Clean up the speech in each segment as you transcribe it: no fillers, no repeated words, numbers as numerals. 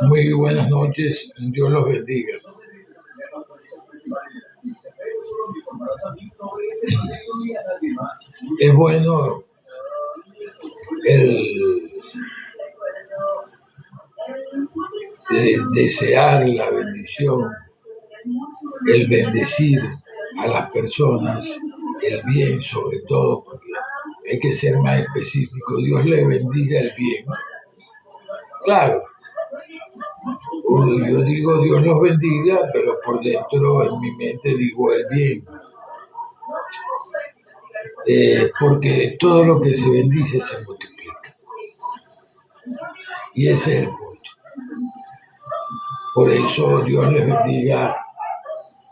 Muy buenas noches, Dios los bendiga. Es bueno el desear la bendición, el bendecir a las personas, el bien sobre todo, porque hay que ser más específico. Dios le bendiga el bien. Claro, yo digo Dios los bendiga, pero por dentro en mi mente digo el bien. Porque todo lo que se bendice se multiplica. Y ese es el punto. Por eso Dios les bendiga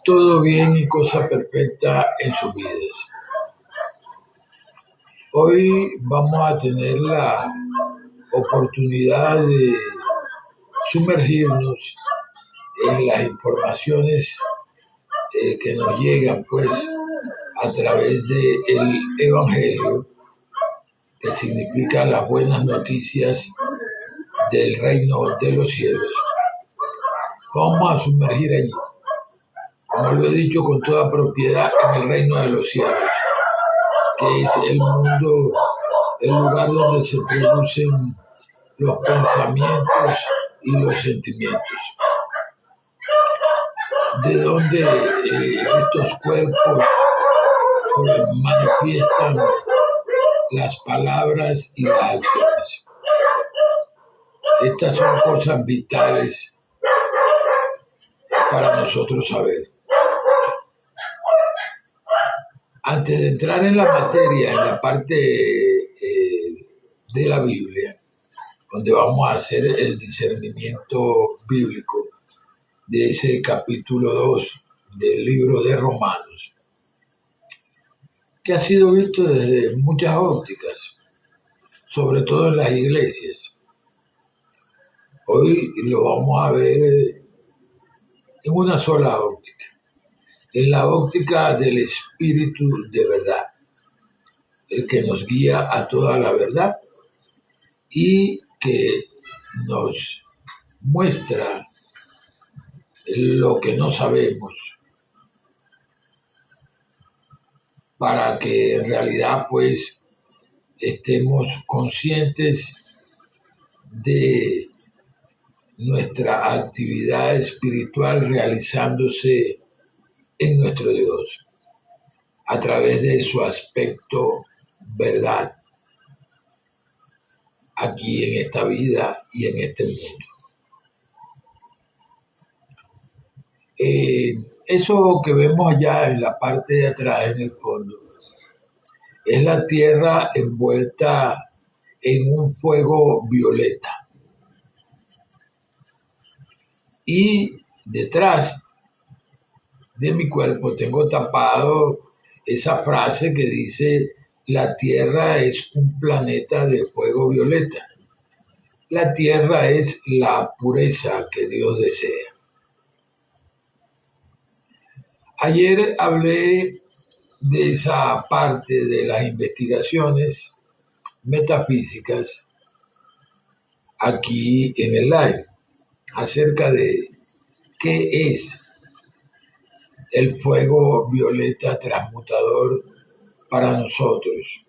todo bien y cosa perfecta en sus vidas. Hoy vamos a tener la oportunidad de sumergirnos en las informaciones que nos llegan pues a través del Evangelio, que significa las buenas noticias del reino de los cielos. Vamos a sumergir allí, como lo he dicho con toda propiedad, en el reino de los cielos, que es el mundo, el lugar donde se producen los pensamientos y los sentimientos, de donde estos cuerpos manifiestan las palabras y las acciones. Estas son cosas vitales para nosotros saber. Antes de entrar en la materia, en la parte de la Biblia, donde vamos a hacer el discernimiento bíblico de ese capítulo 2 del libro de Romanos, que ha sido visto desde muchas ópticas, sobre todo en las iglesias. Hoy lo vamos a ver en una sola óptica, en la óptica del Espíritu de verdad, el que nos guía a toda la verdad y que nos muestra lo que no sabemos, para que en realidad pues estemos conscientes de nuestra actividad espiritual realizándose en nuestro Dios a través de su aspecto verdad aquí en esta vida y en este mundo. Eso que vemos allá en la parte de atrás, en el fondo, es la tierra envuelta en un fuego violeta. Y detrás de mi cuerpo tengo tapado esa frase que dice: la tierra es un planeta de fuego violeta. La tierra es la pureza que Dios desea. Ayer hablé de esa parte de las investigaciones metafísicas aquí en el live, acerca de qué es el fuego violeta transmutador para nosotros.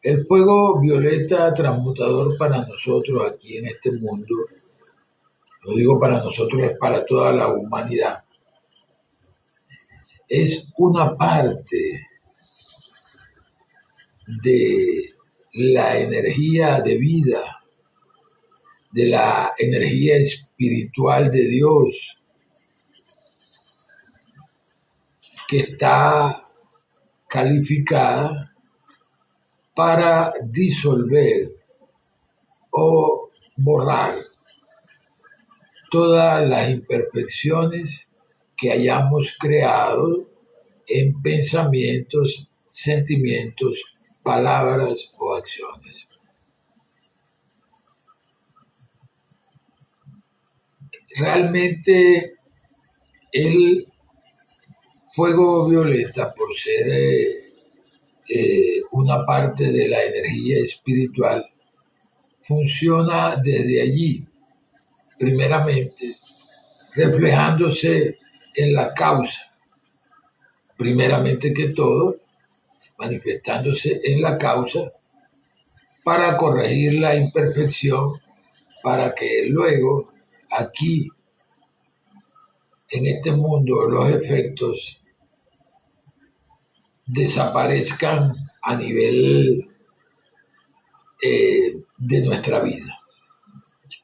El fuego violeta transmutador para nosotros aquí en este mundo, no digo para nosotros, es para toda la humanidad, es una parte de la energía de vida, de la energía espiritual de Dios, que está calificada para disolver o borrar todas las imperfecciones que hayamos creado en pensamientos, sentimientos, palabras o acciones. Realmente el fuego violeta, por ser una parte de la energía espiritual, funciona desde allí, primeramente, reflejándose en la causa, primeramente que todo, manifestándose en la causa para corregir la imperfección, para que luego aquí, en este mundo, los efectos desaparezcan a nivel de nuestra vida.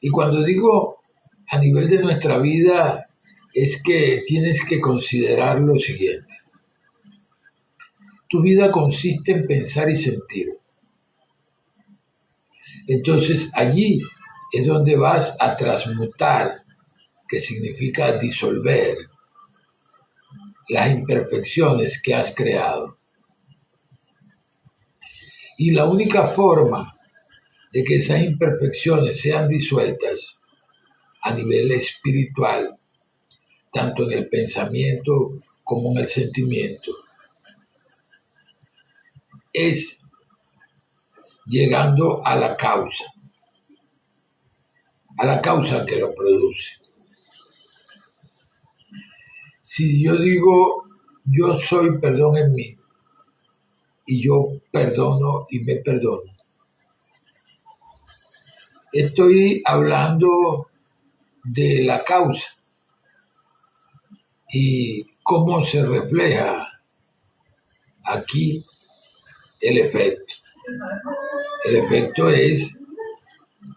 Y cuando digo a nivel de nuestra vida, es que tienes que considerar lo siguiente. Tu vida consiste en pensar y sentir. Entonces allí es donde vas a transmutar, que significa disolver las imperfecciones que has creado. Y la única forma de que esas imperfecciones sean disueltas a nivel espiritual, tanto en el pensamiento como en el sentimiento, es llegando a la causa que lo produce. Si yo digo, yo soy perdón en mí, y yo perdono y me perdono, estoy hablando de la causa y cómo se refleja aquí el efecto. El efecto es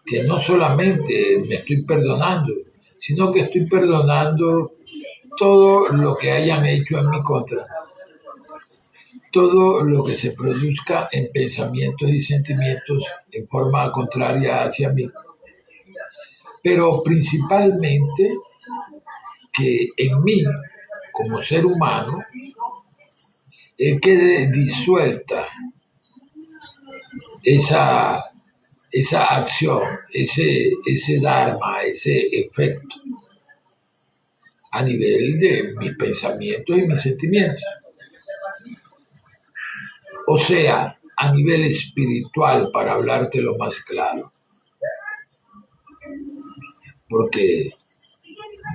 que no solamente me estoy perdonando, sino que estoy perdonando todo lo que hayan hecho en mi contra, todo lo que se produzca en pensamientos y sentimientos en forma contraria hacia mí, pero principalmente que en mí, como ser humano, quede disuelta esa acción, ese dharma, ese efecto a nivel de mis pensamientos y mis sentimientos. O sea, a nivel espiritual, para hablarte lo más claro. Porque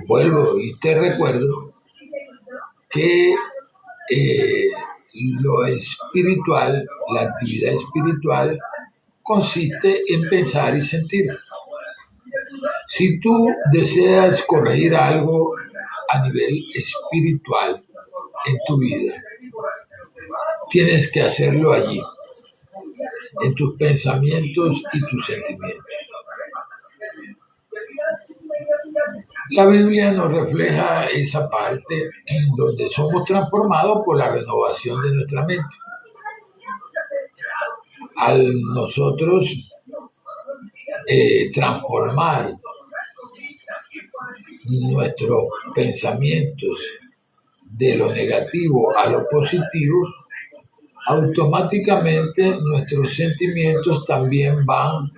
vuelvo y te recuerdo que lo espiritual, la actividad espiritual, consiste en pensar y sentir. Si tú deseas corregir algo a nivel espiritual en tu vida, tienes que hacerlo allí, en tus pensamientos y tus sentimientos. La Biblia nos refleja esa parte en donde somos transformados por la renovación de nuestra mente. Al nosotros transformar nuestros pensamientos de lo negativo a lo positivo, automáticamente nuestros sentimientos también van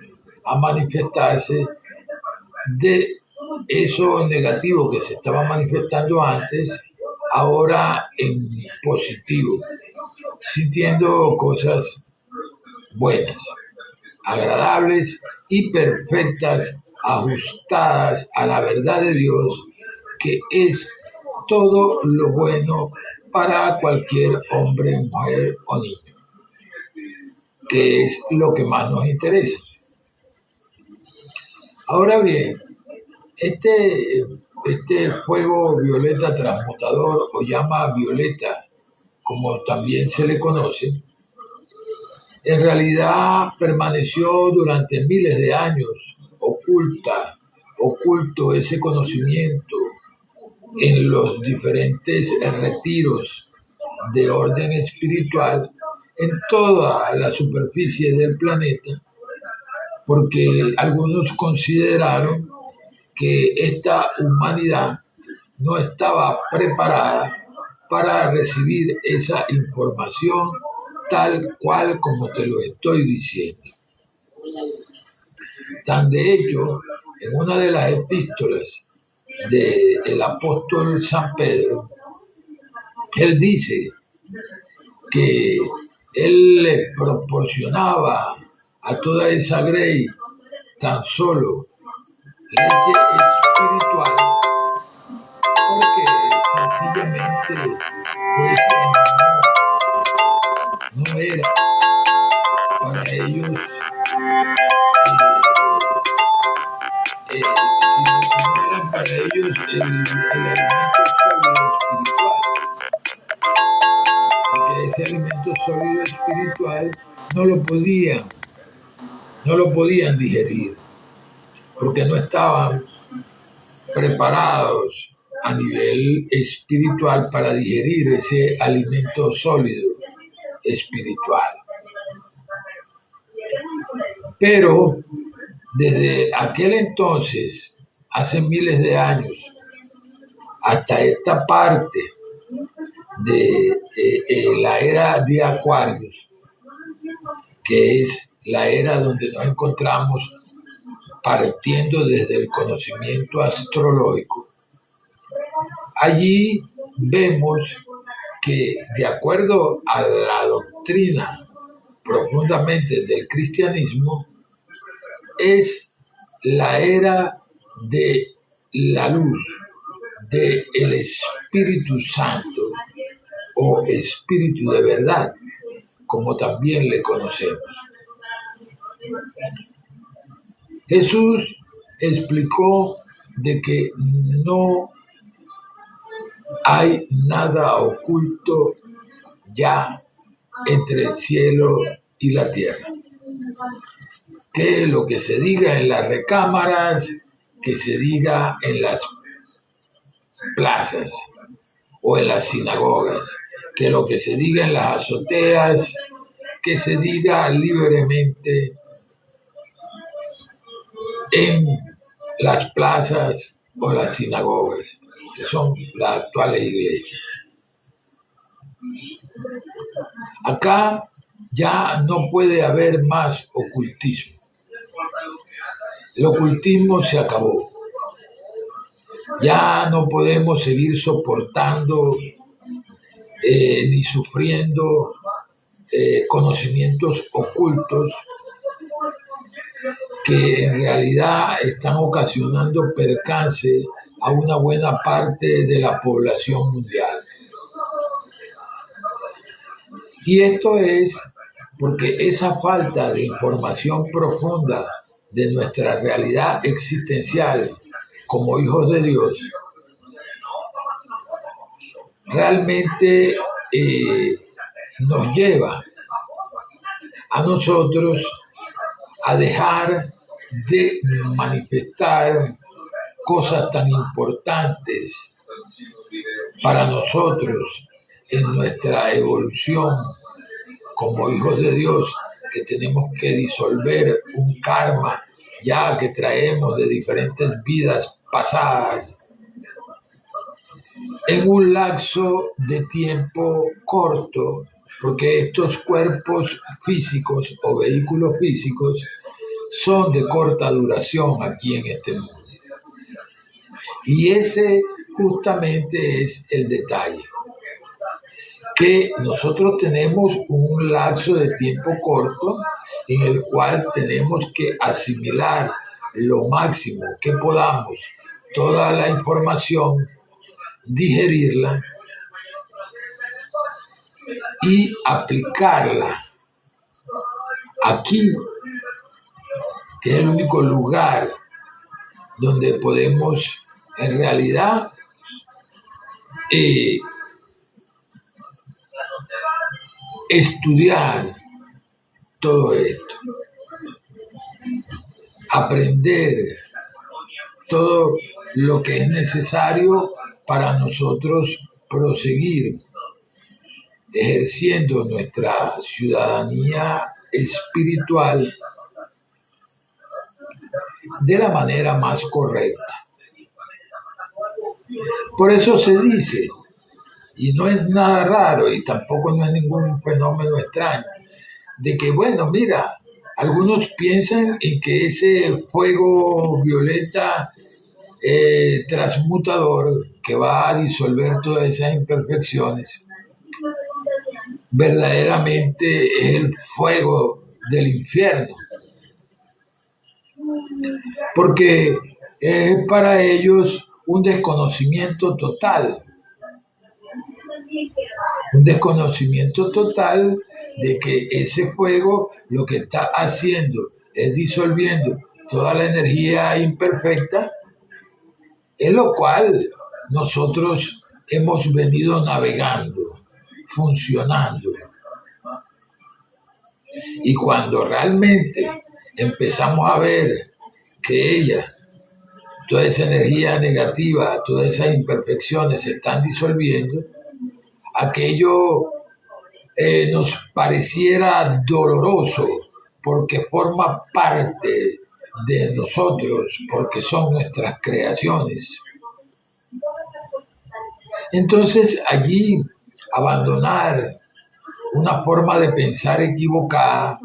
a manifestarse de eso negativo que se estaba manifestando antes, ahora en positivo, sintiendo cosas buenas, agradables y perfectas, ajustadas a la verdad de Dios, que es todo lo bueno para cualquier hombre, mujer o niño, que es lo que más nos interesa. Ahora bien, este fuego violeta transmutador, o llama violeta, como también se le conoce, en realidad permaneció durante miles de años oculto ese conocimiento en los diferentes retiros de orden espiritual en toda la superficie del planeta, porque algunos consideraron que esta humanidad no estaba preparada para recibir esa información tal cual como te lo estoy diciendo. Tan de hecho, en una de las epístolas del apóstol San Pedro, él dice que él le proporcionaba a toda esa grey tan solo leche espiritual, porque sencillamente pues no era para ellos sino era para ellos el alimento sólido espiritual, porque ese alimento sólido espiritual no lo podían digerir, porque no estaban preparados a nivel espiritual para digerir ese alimento sólido espiritual. Pero desde aquel entonces, hace miles de años, hasta esta parte de la era de Acuarios, que es la era donde nos encontramos partiendo desde el conocimiento astrológico, allí vemos que de acuerdo a la doctrina profundamente del cristianismo, es la era de la luz, del Espíritu Santo o Espíritu de verdad, como también le conocemos. Jesús explicó de que no hay nada oculto ya entre el cielo y la tierra. Que lo que se diga en las recámaras, que se diga en las plazas o en las sinagogas, que lo que se diga en las azoteas, que se diga libremente en las plazas o las sinagogas, que son las actuales iglesias. Acá ya no puede haber más ocultismo. El ocultismo se acabó. Ya no podemos seguir soportando ni sufriendo conocimientos ocultos que en realidad están ocasionando percance a una buena parte de la población mundial. Y esto es porque esa falta de información profunda de nuestra realidad existencial como hijos de Dios realmente nos lleva a nosotros a dejar de manifestar cosas tan importantes para nosotros en nuestra evolución como hijos de Dios, que tenemos que disolver un karma ya que traemos de diferentes vidas pasadas en un lapso de tiempo corto, porque estos cuerpos físicos o vehículos físicos son de corta duración aquí en este mundo. Y ese justamente es el detalle, que nosotros tenemos un lapso de tiempo corto en el cual tenemos que asimilar lo máximo que podamos toda la información, digerirla y aplicarla aquí, que es el único lugar donde podemos en realidad estudiar todo esto, aprender todo lo que es necesario para nosotros proseguir ejerciendo nuestra ciudadanía espiritual de la manera más correcta. Por eso se dice, y no es nada raro y tampoco no es ningún fenómeno extraño, de que, bueno, mira, algunos piensan en que ese fuego violeta transmutador que va a disolver todas esas imperfecciones, verdaderamente es el fuego del infierno, porque es para ellos un desconocimiento total de que ese fuego lo que está haciendo es disolviendo toda la energía imperfecta, en lo cual nosotros hemos venido navegando, funcionando. Y cuando realmente empezamos a ver que toda esa energía negativa, todas esas imperfecciones se están disolviendo, aquello nos pareciera doloroso porque forma parte de nosotros, porque son nuestras creaciones. Entonces allí abandonar una forma de pensar equivocada,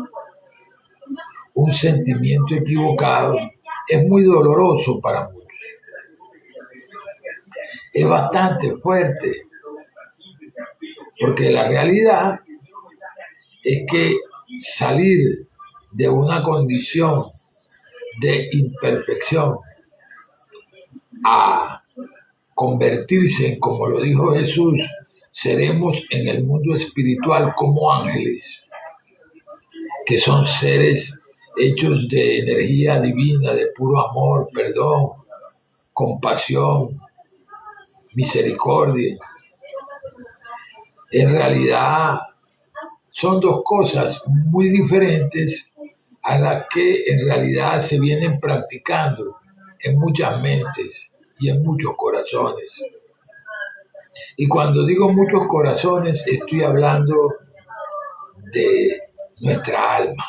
un sentimiento equivocado, es muy doloroso para muchos. Es bastante fuerte, porque la realidad es que salir de una condición de imperfección a convertirse en, como lo dijo Jesús, seremos en el mundo espiritual como ángeles, que son seres hechos de energía divina, de puro amor, perdón, compasión, misericordia. En realidad son dos cosas muy diferentes a las que en realidad se vienen practicando en muchas mentes y en muchos corazones. Y cuando digo muchos corazones, estoy hablando de nuestra alma,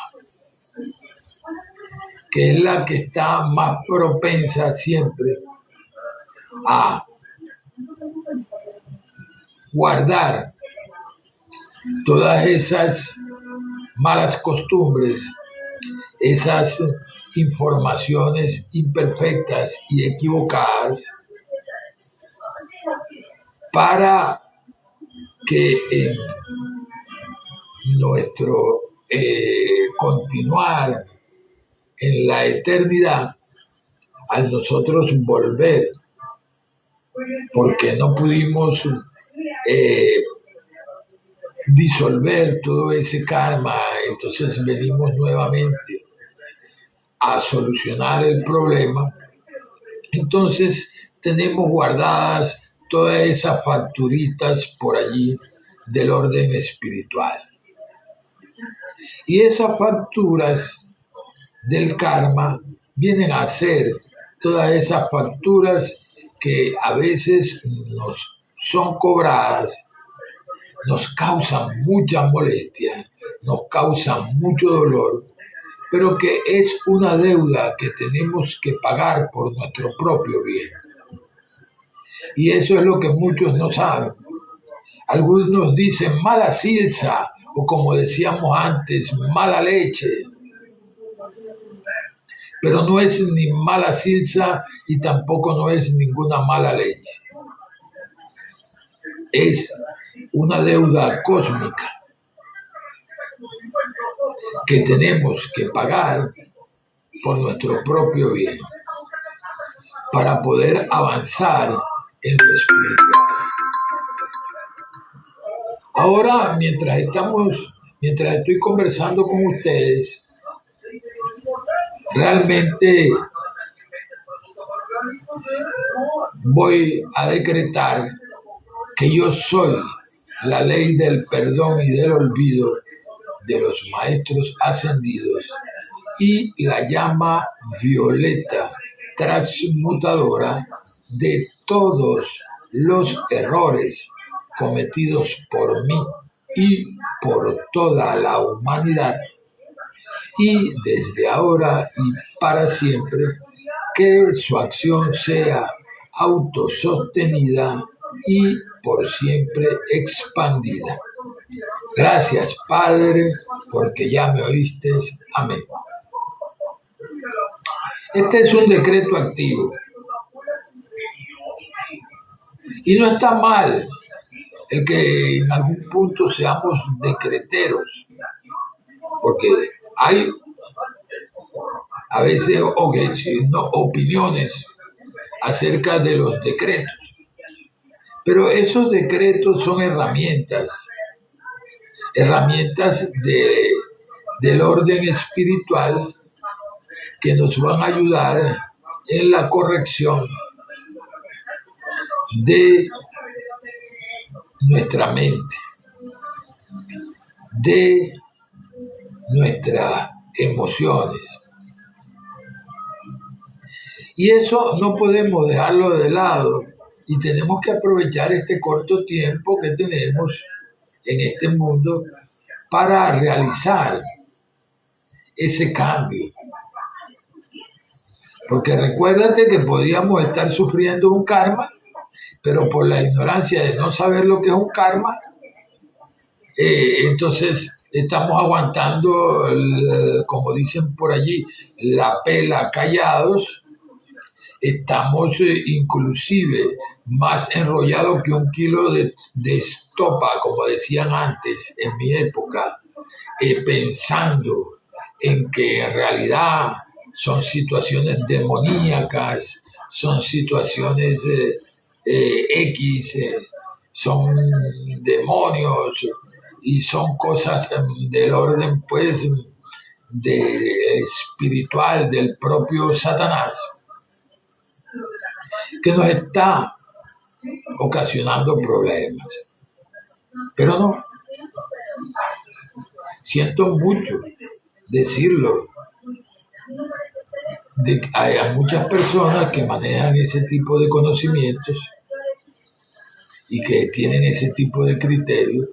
que es la que está más propensa siempre a guardar todas esas malas costumbres, esas informaciones imperfectas y equivocadas, para que en nuestro continuar en la eternidad, al nosotros volver, porque no pudimos disolver todo ese karma, entonces venimos nuevamente a solucionar el problema. Entonces tenemos guardadas todas esas facturitas por allí del orden espiritual. Y esas facturas del karma vienen a ser todas esas facturas que a veces nos son cobradas, nos causan mucha molestia, nos causan mucho dolor, pero que es una deuda que tenemos que pagar por nuestro propio bien. Y eso es lo que muchos no saben. Algunos dicen mala silsa, o como decíamos antes, mala leche. Pero no es ni mala silsa y tampoco no es ninguna mala leche. Es una deuda cósmica que tenemos que pagar por nuestro propio bien para poder avanzar en lo espiritual. Ahora, mientras estoy conversando con ustedes, realmente voy a decretar que yo soy la ley del perdón y del olvido de los maestros ascendidos y la llama violeta transmutadora de todos los errores cometidos por mí y por toda la humanidad, y desde ahora y para siempre que su acción sea autosostenida y por siempre expandida. Gracias, Padre, porque ya me oíste. Amén. Este es un decreto activo. Y no está mal el que en algún punto seamos decreteros, porque hay a veces opiniones acerca de los decretos. Pero esos decretos son herramientas del orden espiritual que nos van a ayudar en la corrección de nuestra mente, de nuestras emociones. Y eso no podemos dejarlo de lado y tenemos que aprovechar este corto tiempo que tenemos en este mundo para realizar ese cambio. Porque recuérdate que podíamos estar sufriendo un karma, pero por la ignorancia de no saber lo que es un karma, entonces estamos aguantando, como dicen por allí, la pela callados. Estamos inclusive más enrollados que un kilo de estopa, como decían antes en mi época, pensando en que en realidad son situaciones demoníacas, son situaciones X, son demonios y son cosas del orden pues espiritual del propio Satanás, que nos está ocasionando problemas. Pero no, siento mucho decirlo, hay muchas personas que manejan ese tipo de conocimientos y que tienen ese tipo de criterios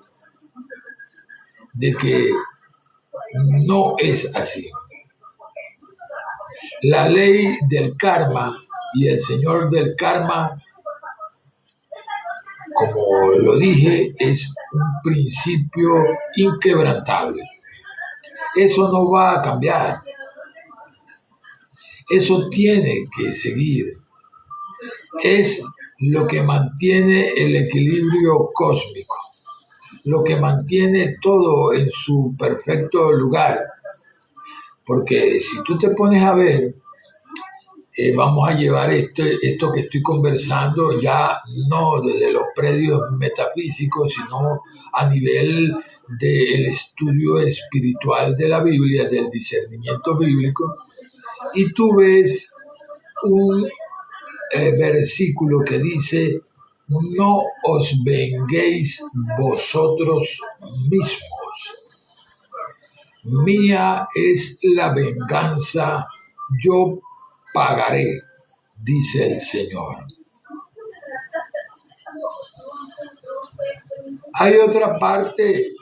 de que no es así. La ley del karma y el señor del karma, como lo dije, es un principio inquebrantable. Eso no va a cambiar. Eso tiene que seguir. Es lo que mantiene el equilibrio cósmico, lo que mantiene todo en su perfecto lugar. Porque si tú te pones a ver, vamos a llevar esto que estoy conversando ya no desde los predios metafísicos, sino a nivel del estudio espiritual de la Biblia, del discernimiento bíblico, y tú ves un versículo que dice: no os venguéis vosotros mismos, mía es la venganza, yo pagaré, dice el Señor. Hay otra parte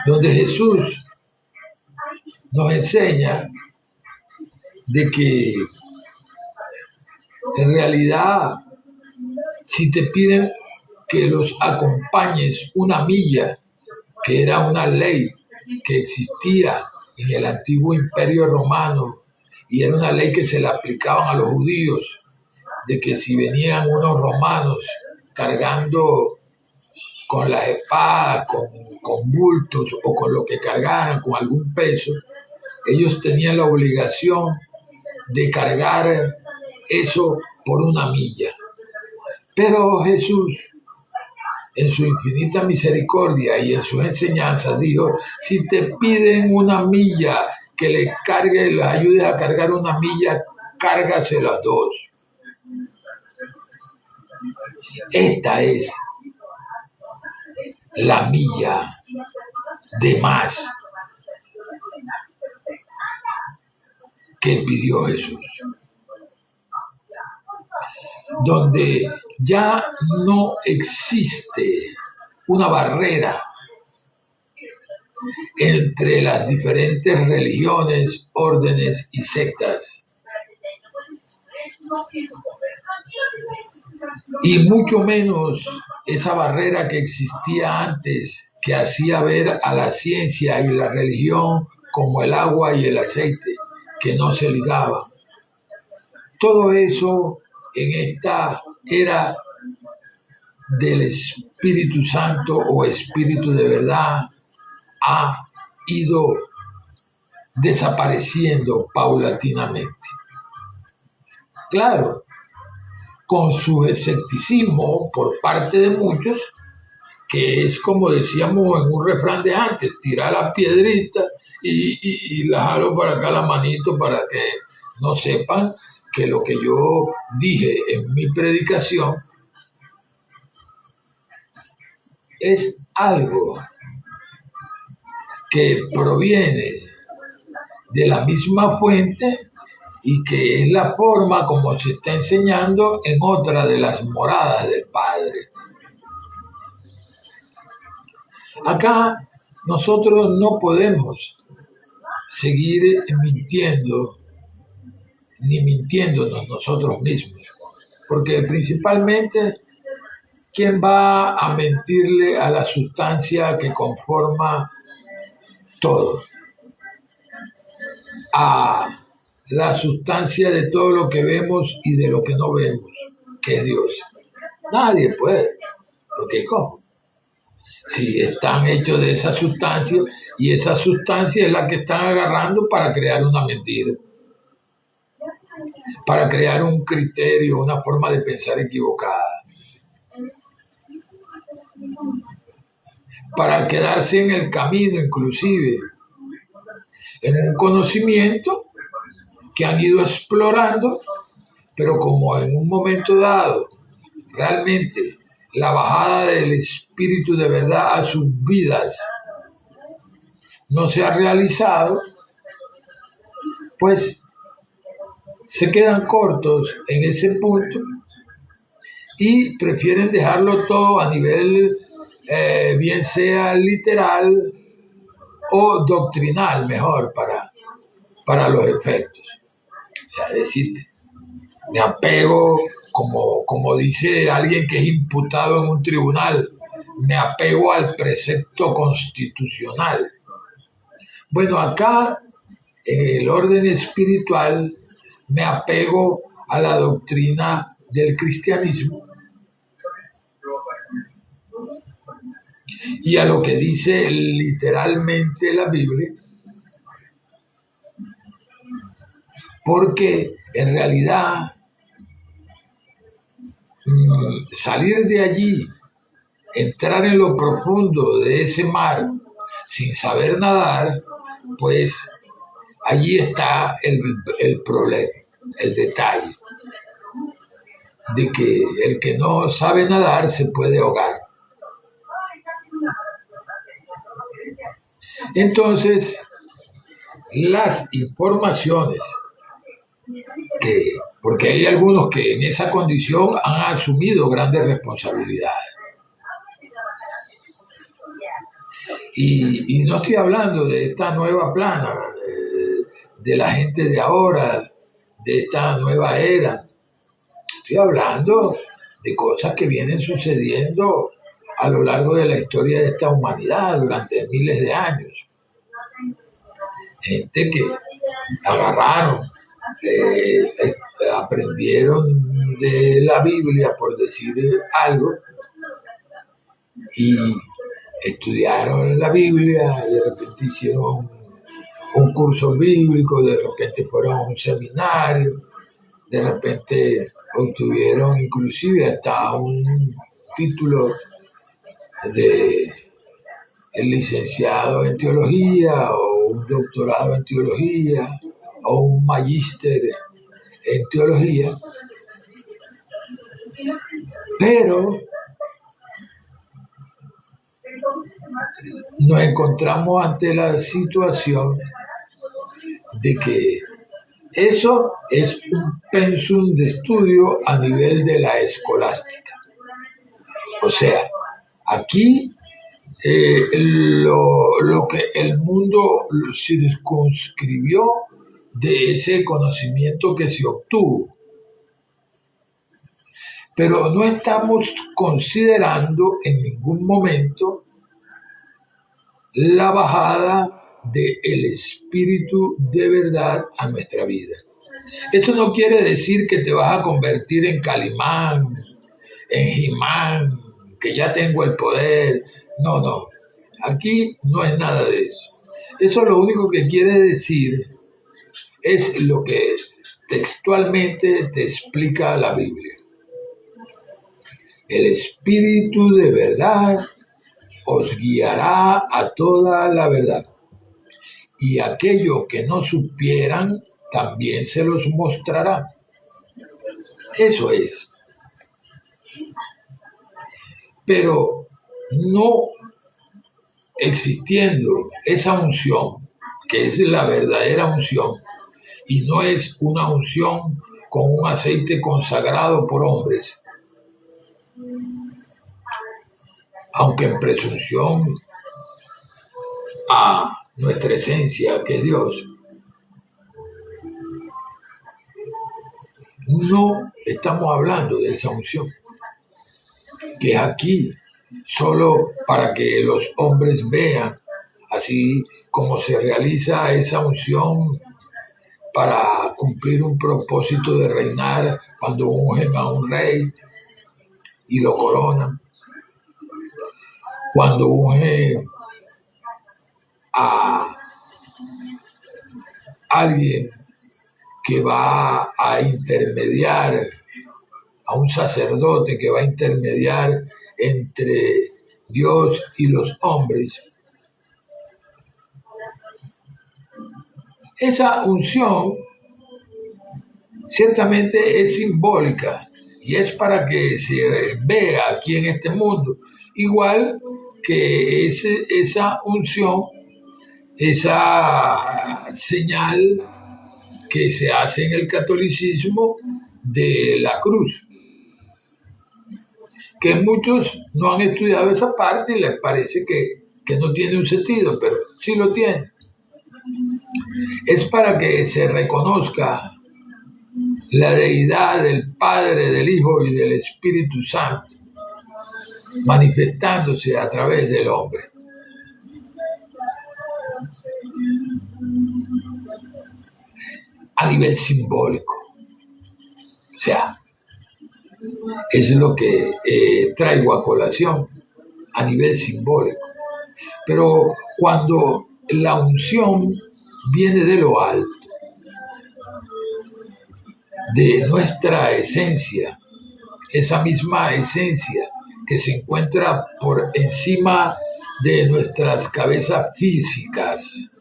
donde Jesús nos enseña de que en realidad, si te piden que los acompañes una milla, que era una ley que existía en el antiguo imperio romano, y era una ley que se le aplicaban a los judíos, de que si venían unos romanos cargando con las espadas, con bultos o con lo que cargaran, con algún peso, ellos tenían la obligación de cargar eso por una milla. Pero Jesús, en su infinita misericordia y en sus enseñanzas, dijo: si te piden una milla, que les ayudes a cargar una milla, cárgaselas dos. Esta es la milla de más que pidió Jesús, donde ya no existe una barrera entre las diferentes religiones, órdenes y sectas, y mucho menos esa barrera que existía antes, que hacía ver a la ciencia y la religión como el agua y el aceite, que no se ligaban. Todo eso en esta era del Espíritu Santo o Espíritu de verdad ha ido desapareciendo paulatinamente. Claro, con su escepticismo por parte de muchos, que es como decíamos en un refrán de antes, tirar la piedrita y la jalo para acá la manito para que no sepan que lo que yo dije en mi predicación es algo que proviene de la misma fuente y que es la forma como se está enseñando en otra de las moradas del Padre. Acá nosotros no podemos seguir mintiendo ni mintiéndonos nosotros mismos, porque principalmente, ¿quién va a mentirle a la sustancia que conforma todo? A la sustancia de todo lo que vemos y de lo que no vemos, que es Dios. Nadie puede, porque ¿cómo? Si están hechos de esa sustancia y esa sustancia es la que están agarrando para crear una mentira, para crear un criterio, una forma de pensar equivocada, para quedarse en el camino inclusive, en un conocimiento que han ido explorando, pero como en un momento dado realmente la bajada del Espíritu de verdad a sus vidas no se ha realizado, pues se quedan cortos en ese punto y prefieren dejarlo todo a nivel bien sea literal o doctrinal, mejor para los efectos. O sea, decirte, me apego, como dice alguien que es imputado en un tribunal, me apego al precepto constitucional. Bueno, acá, en el orden espiritual, me apego a la doctrina del cristianismo y a lo que dice literalmente la Biblia, porque en realidad salir de allí, entrar en lo profundo de ese mar sin saber nadar, pues allí está el problema, el detalle, de que el que no sabe nadar se puede ahogar. Entonces, las informaciones porque hay algunos que en esa condición han asumido grandes responsabilidades. Y no estoy hablando de esta nueva plana, de la gente de ahora, de esta nueva era. Estoy hablando de cosas que vienen sucediendo a lo largo de la historia de esta humanidad durante miles de años. Gente que agarraron, aprendieron de la Biblia, por decir algo, y estudiaron la Biblia, de repente hicieron un curso bíblico, de repente fueron a un seminario, de repente obtuvieron inclusive hasta un título de licenciado en teología o un doctorado en teología o un magíster en teología, pero nos encontramos ante la situación de que eso es un pensum de estudio a nivel de la escolástica. O sea, aquí lo que el mundo se circunscribió de ese conocimiento que se obtuvo. pero no estamos considerando en ningún momento la bajada del Espíritu de verdad a nuestra vida. Eso no quiere decir que te vas a convertir en Calimán, en He-Man, que ya tengo el poder. No, no. Aquí no es nada de eso. Eso lo único que quiere decir es lo que textualmente te explica la Biblia. El Espíritu de verdad os guiará a toda la verdad. Y aquello que no supieran, también se los mostrará. Eso es. Pero no existiendo esa unción, que es la verdadera unción, y no es una unción con un aceite consagrado por hombres, aunque en presunción a nuestra esencia, que es Dios, no estamos hablando de esa unción, que es aquí solo para que los hombres vean, así como se realiza esa unción para cumplir un propósito de reinar cuando ungen a un rey y lo coronan, cuando ungen a alguien que va a intermediar, a un sacerdote que va a intermediar entre Dios y los hombres. Esa unción ciertamente es simbólica y es para que se vea aquí en este mundo, igual que esa unción, esa señal que se hace en el catolicismo de la cruz, que muchos no han estudiado esa parte y les parece que no tiene un sentido, pero sí lo tiene. Es para que se reconozca la deidad del Padre, del Hijo y del Espíritu Santo, manifestándose a través del hombre. A nivel simbólico. O sea, es lo que traigo a colación, a nivel simbólico. Pero cuando la unción viene de lo alto, de nuestra esencia, esa misma esencia que se encuentra por encima de nuestras cabezas físicas,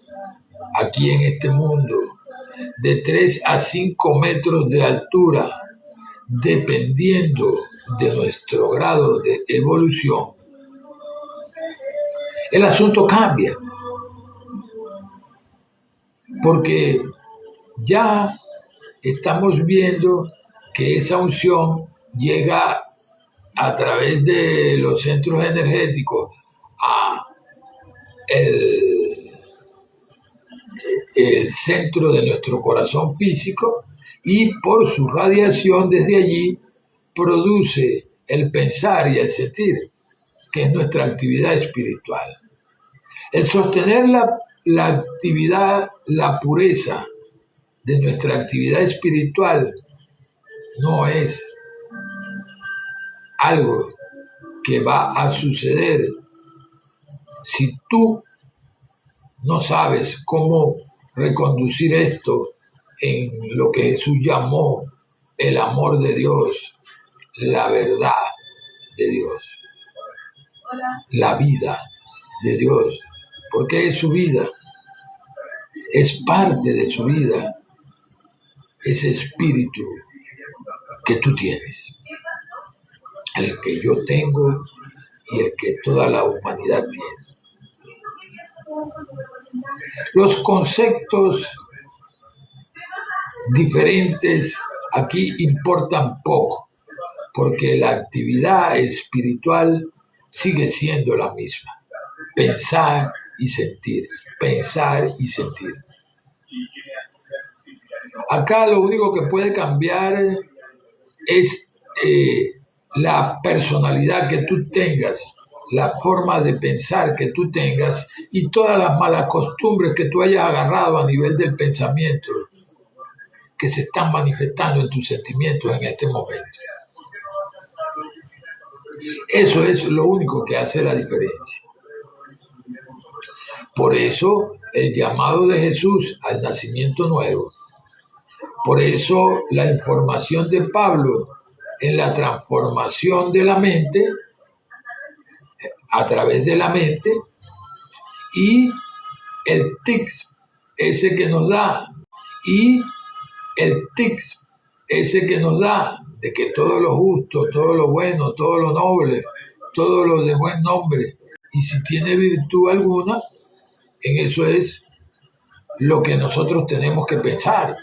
aquí en este mundo, de 3 a 5 metros de altura, dependiendo de nuestro grado de evolución, el asunto cambia, porque ya estamos viendo que esa unción llega a través de los centros energéticos a el centro de nuestro corazón físico y por su radiación desde allí produce el pensar y el sentir, que es nuestra actividad espiritual. El sostener la actividad, la pureza de nuestra actividad espiritual no es algo que va a suceder si tú no sabes cómo reconducir esto en lo que Jesús llamó el amor de Dios, la verdad de Dios, la vida de Dios, porque es su vida, es parte de su vida, ese espíritu que tú tienes, el que yo tengo y el que toda la humanidad tiene. Los conceptos diferentes aquí importan poco, porque la actividad espiritual sigue siendo la misma. Pensar y sentir, pensar y sentir. Acá lo único que puede cambiar es la personalidad que tú tengas, la forma de pensar que tú tengas y todas las malas costumbres que tú hayas agarrado a nivel del pensamiento que se están manifestando en tus sentimientos en este momento. Eso es lo único que hace la diferencia. Por eso el llamado de Jesús al nacimiento nuevo. Por eso la información de Pablo en la transformación de la mente, a través de la mente, y el tics ese que nos da, y el tics ese que nos da, de que todo lo justo, todo lo bueno, todo lo noble, todo lo de buen nombre, y si tiene virtud alguna, en eso es lo que nosotros tenemos que pensar.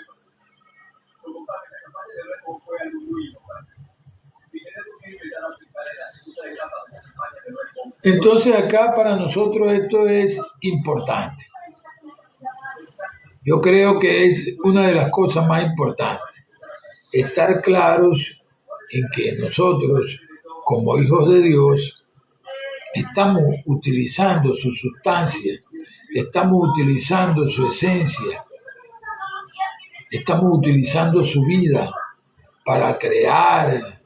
Entonces acá para nosotros esto es importante. Yo creo que es una de las cosas más importantes. Estar claros en que nosotros, como hijos de Dios, estamos utilizando su sustancia, estamos utilizando su esencia, estamos utilizando su vida para crear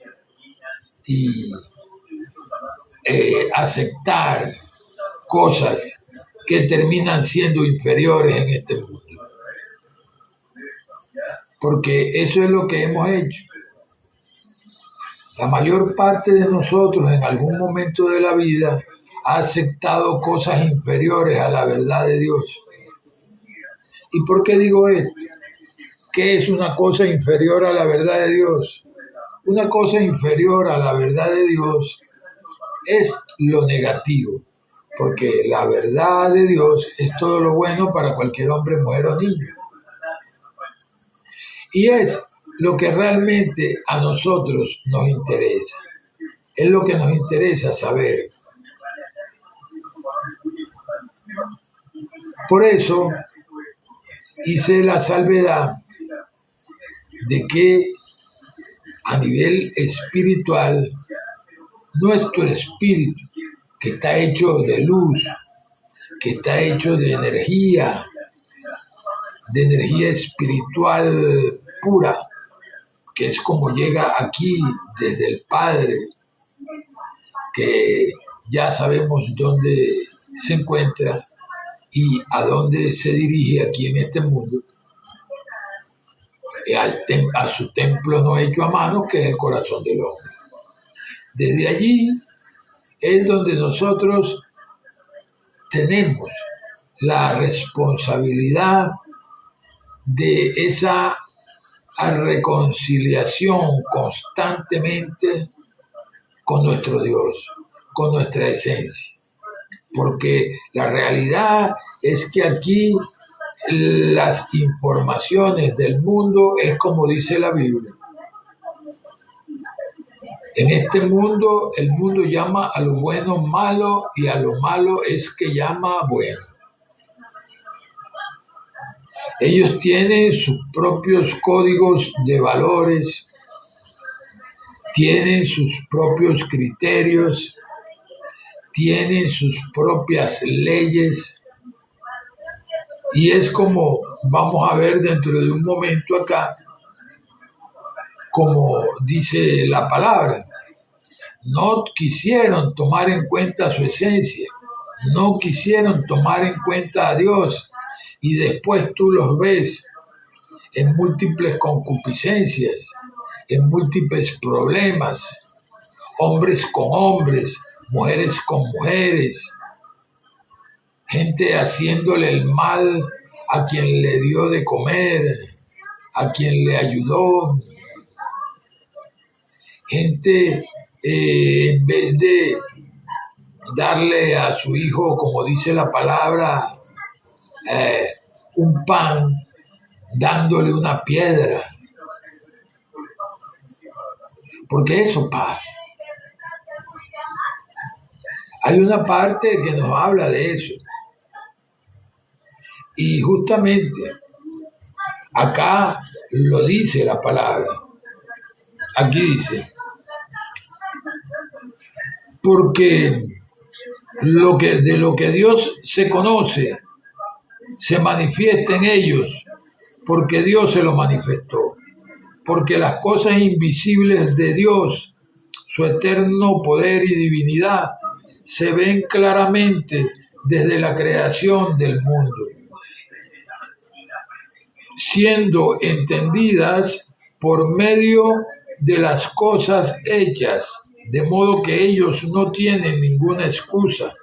y aceptar cosas que terminan siendo inferiores en este mundo. Porque eso es lo que hemos hecho. La mayor parte de nosotros en algún momento de la vida ha aceptado cosas inferiores a la verdad de Dios. ¿Y por qué digo esto? ¿Qué es una cosa inferior a la verdad de Dios? Una cosa inferior a la verdad de Dios es lo negativo, porque la verdad de Dios es todo lo bueno para cualquier hombre, mujer o niño. Y es lo que realmente a nosotros nos interesa. Es lo que nos interesa saber. Por eso hice la salvedad de que a nivel espiritual, nuestro espíritu, que está hecho de luz, que está hecho de energía espiritual pura, que es como llega aquí desde el Padre, que ya sabemos dónde se encuentra y a dónde se dirige aquí en este mundo, a su templo no hecho a mano, que es el corazón del hombre. Desde allí es donde nosotros tenemos la responsabilidad de esa reconciliación constantemente con nuestro Dios, con nuestra esencia. Porque la realidad es que aquí las informaciones del mundo es como dice la Biblia. En este mundo, el mundo llama a lo bueno malo y a lo malo es que llama bueno. Ellos tienen sus propios códigos de valores, tienen sus propios criterios, tienen sus propias leyes. Y es como vamos a ver dentro de un momento acá, como dice la palabra, no quisieron tomar en cuenta su esencia, no quisieron tomar en cuenta a Dios, y después tú los ves en múltiples concupiscencias, en múltiples problemas, hombres con hombres, mujeres con mujeres, gente haciéndole el mal a quien le dio de comer, a quien le ayudó, gente en vez de darle a su hijo, como dice la palabra, un pan, dándole una piedra, porque eso pasa. Hay una parte que nos habla de eso, y justamente acá lo dice la palabra. Aquí dice, porque de lo que Dios se conoce, se manifiesta en ellos, porque Dios se lo manifestó. Porque las cosas invisibles de Dios, su eterno poder y divinidad, se ven claramente desde la creación del mundo, siendo entendidas por medio de las cosas hechas, de modo que ellos no tienen ninguna excusa,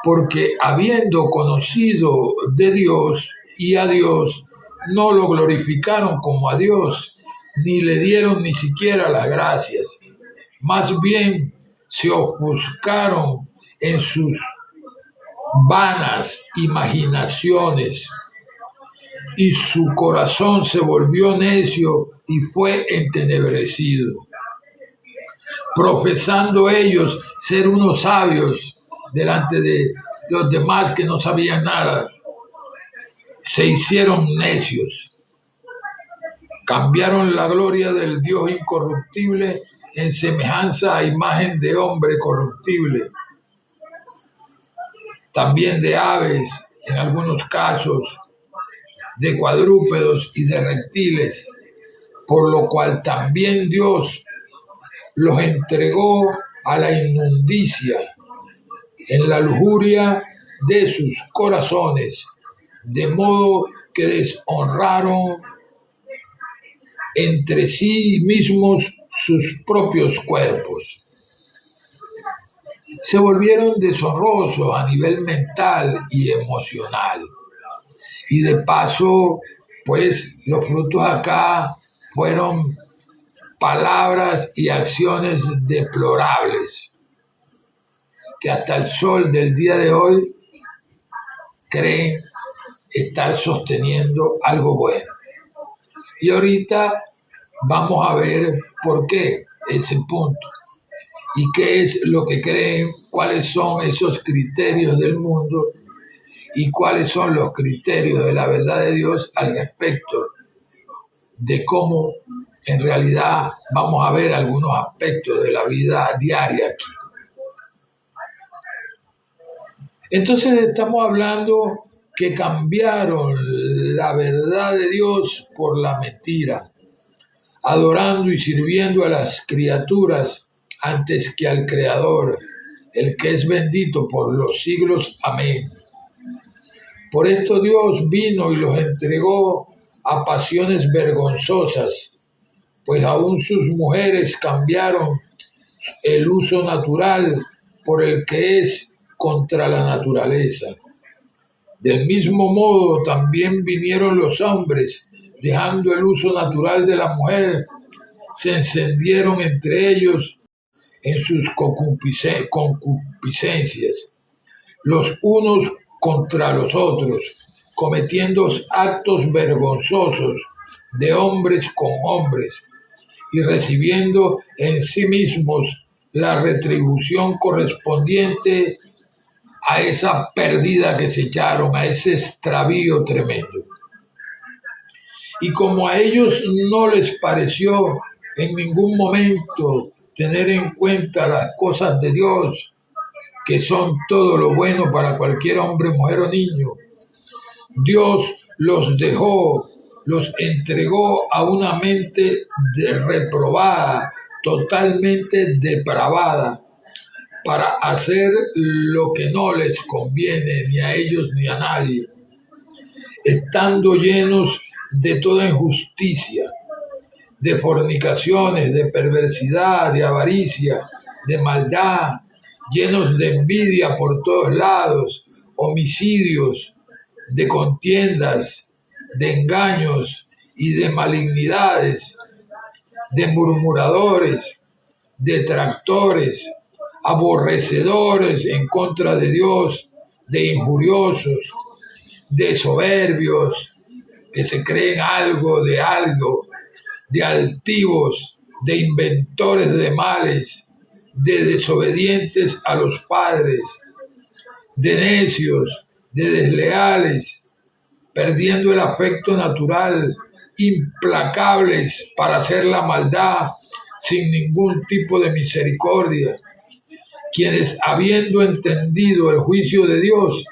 porque habiendo conocido de Dios y a Dios, no lo glorificaron como a Dios, ni le dieron ni siquiera las gracias. Más bien se ofuscaron en sus vanas imaginaciones, y su corazón se volvió necio y fue entenebrecido. Profesando ellos ser unos sabios delante de los demás que no sabían nada, se hicieron necios. Cambiaron la gloria del Dios incorruptible en semejanza a imagen de hombre corruptible, también de aves, en algunos casos, de cuadrúpedos y de reptiles, por lo cual también Dios los entregó a la inmundicia en la lujuria de sus corazones, de modo que deshonraron entre sí mismos sus propios cuerpos. Se volvieron deshonrosos a nivel mental y emocional. Y de paso, pues los frutos acá fueron palabras y acciones deplorables que hasta el sol del día de hoy creen estar sosteniendo algo bueno. Y ahorita vamos a ver por qué ese punto y qué es lo que creen, cuáles son esos criterios del mundo y cuáles son los criterios de la verdad de Dios al respecto de cómo en realidad vamos a ver algunos aspectos de la vida diaria aquí. Entonces estamos hablando que cambiaron la verdad de Dios por la mentira, adorando y sirviendo a las criaturas antes que al Creador, el que es bendito por los siglos. Amén. Por esto Dios vino y los entregó a pasiones vergonzosas, pues aún sus mujeres cambiaron el uso natural por el que es contra la naturaleza. Del mismo modo también vinieron los hombres, dejando el uso natural de la mujer, se encendieron entre ellos en sus concupiscencias, los unos contra los otros, cometiendo actos vergonzosos de hombres con hombres y recibiendo en sí mismos la retribución correspondiente a esa pérdida que se echaron, a ese extravío tremendo. Y como a ellos no les pareció en ningún momento tener en cuenta las cosas de Dios, que son todo lo bueno para cualquier hombre, mujer o niño, Dios los dejó, los entregó a una mente reprobada, totalmente depravada, para hacer lo que no les conviene ni a ellos ni a nadie, estando llenos de toda injusticia, de fornicaciones, de perversidad, de avaricia, de maldad, llenos de envidia por todos lados, homicidios, de contiendas, de engaños y de malignidades, de murmuradores, detractores, aborrecedores en contra de Dios, de injuriosos, de soberbios, que se creen algo, de altivos, de inventores de males, de desobedientes a los padres, de necios, de desleales, perdiendo el afecto natural, implacables para hacer la maldad sin ningún tipo de misericordia, quienes habiendo entendido el juicio de Dios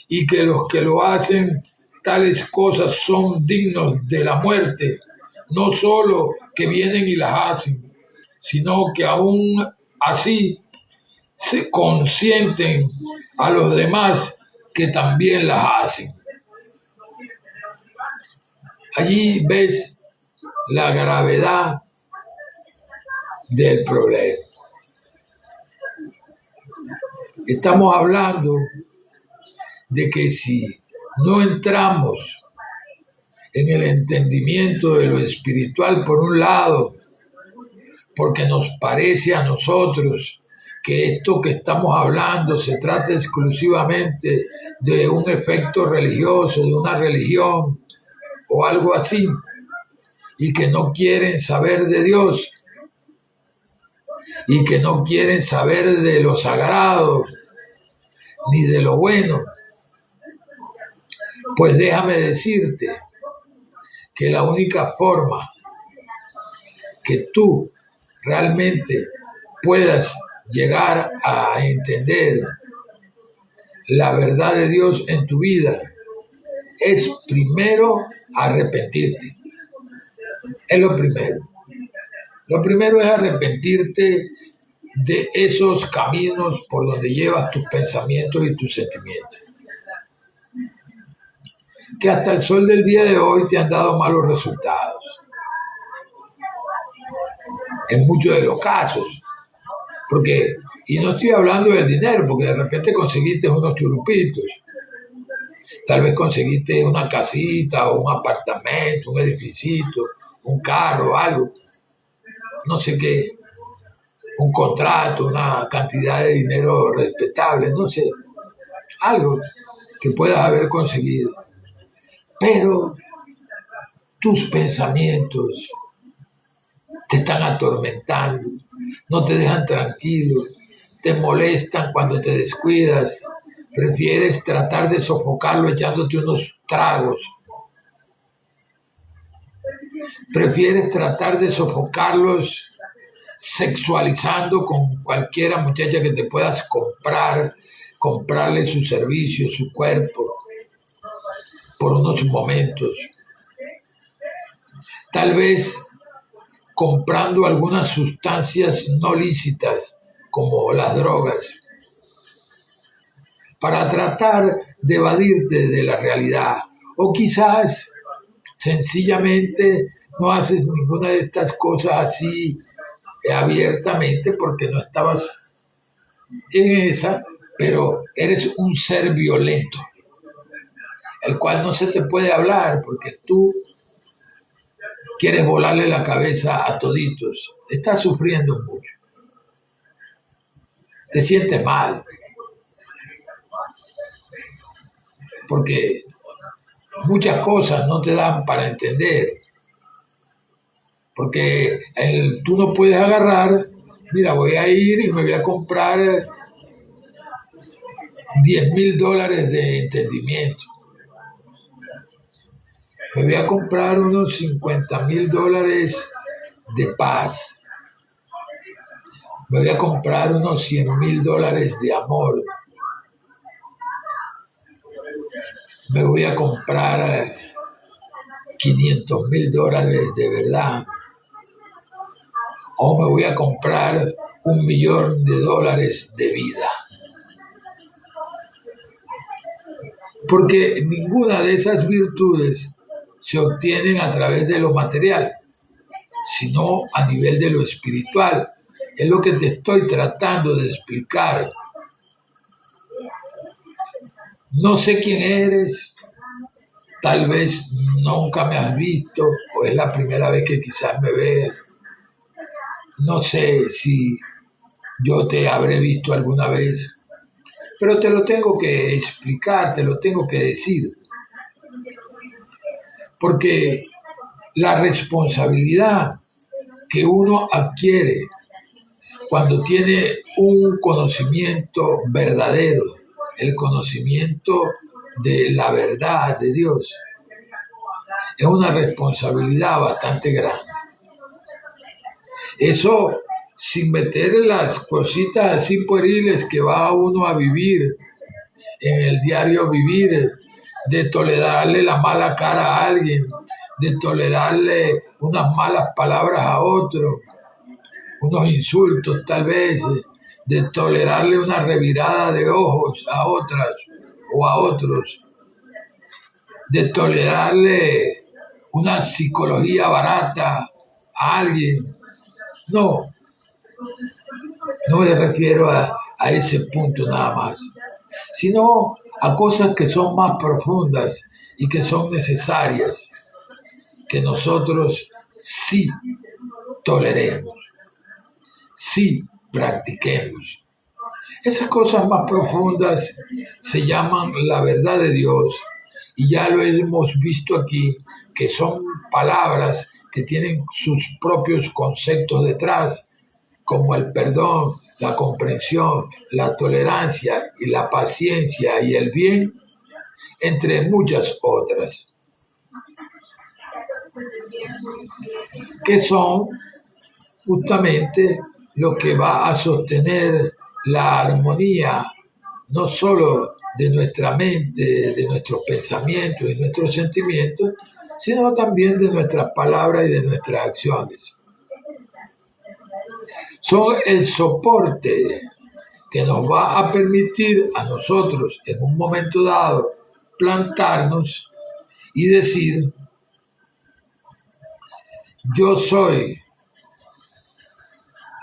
y que los que lo hacen tales cosas son dignos de la muerte, no solo que vienen y las hacen, sino que aún así se consienten a los demás que también las hacen. Allí ves la gravedad del problema. Estamos hablando de que si no entramos en el entendimiento de lo espiritual por un lado, porque nos parece a nosotros que esto que estamos hablando se trata exclusivamente de un efecto religioso, de una religión o algo así, y que no quieren saber de Dios, y que no quieren saber de lo sagrado, ni de lo bueno, pues déjame decirte que la única forma que tú realmente puedas llegar a entender la verdad de Dios en tu vida es primero arrepentirte. Es lo primero. Lo primero es arrepentirte de esos caminos por donde llevas tus pensamientos y tus sentimientos, que hasta el sol del día de hoy te han dado malos resultados. En muchos de los casos. Porque, y no estoy hablando del dinero, porque de repente conseguiste unos churupitos. Tal vez conseguiste una casita o un apartamento, un edificito, un carro, algo. No sé qué. Un contrato, una cantidad de dinero respetable, no sé. Algo que puedas haber conseguido. Pero tus pensamientos te están atormentando, no te dejan tranquilo, te molestan cuando te descuidas, prefieres tratar de sofocarlo echándote unos tragos, prefieres tratar de sofocarlos sexualizando con cualquiera muchacha que te puedas comprarle su servicio, su cuerpo, por unos momentos. Tal vez comprando algunas sustancias no lícitas, como las drogas, para tratar de evadirte de la realidad. O quizás sencillamente no haces ninguna de estas cosas así abiertamente porque no estabas en esa, pero eres un ser violento, el cual no se te puede hablar porque tú quieres volarle la cabeza a toditos. Estás sufriendo mucho. Te sientes mal. Porque muchas cosas no te dan para entender. Porque tú no puedes agarrar, mira, voy a ir y me voy a comprar $10,000 de entendimiento. Me voy a comprar unos $50,000 de paz. Me voy a comprar unos $100,000 de amor. Me voy a comprar $500,000 de verdad. O me voy a comprar $1,000,000 de vida. Porque ninguna de esas virtudes se obtienen a través de lo material, sino a nivel de lo espiritual. Es lo que te estoy tratando de explicar. No sé quién eres, tal vez nunca me has visto o es la primera vez que quizás me ves. No sé si yo te habré visto alguna vez, pero te lo tengo que explicar, te lo tengo que decir. Porque la responsabilidad que uno adquiere cuando tiene un conocimiento verdadero, el conocimiento de la verdad de Dios, es una responsabilidad bastante grande. Eso sin meter las cositas así pueriles que va uno a vivir en el diario vivir, de tolerarle la mala cara a alguien, de tolerarle unas malas palabras a otro, unos insultos tal vez, de tolerarle una revirada de ojos a otras o a otros, de tolerarle una psicología barata a alguien. No, no me refiero a ese punto nada más, sino a cosas que son más profundas y que son necesarias que nosotros sí toleremos, sí practiquemos. Esas cosas más profundas se llaman la verdad de Dios y ya lo hemos visto aquí, que son palabras que tienen sus propios conceptos detrás, como el perdón, la comprensión, la tolerancia y la paciencia y el bien, entre muchas otras, que son justamente lo que va a sostener la armonía, no solo de nuestra mente, de nuestros pensamientos y nuestros sentimientos, sino también de nuestras palabras y de nuestras acciones. Son el soporte que nos va a permitir a nosotros en un momento dado plantarnos y decir: yo soy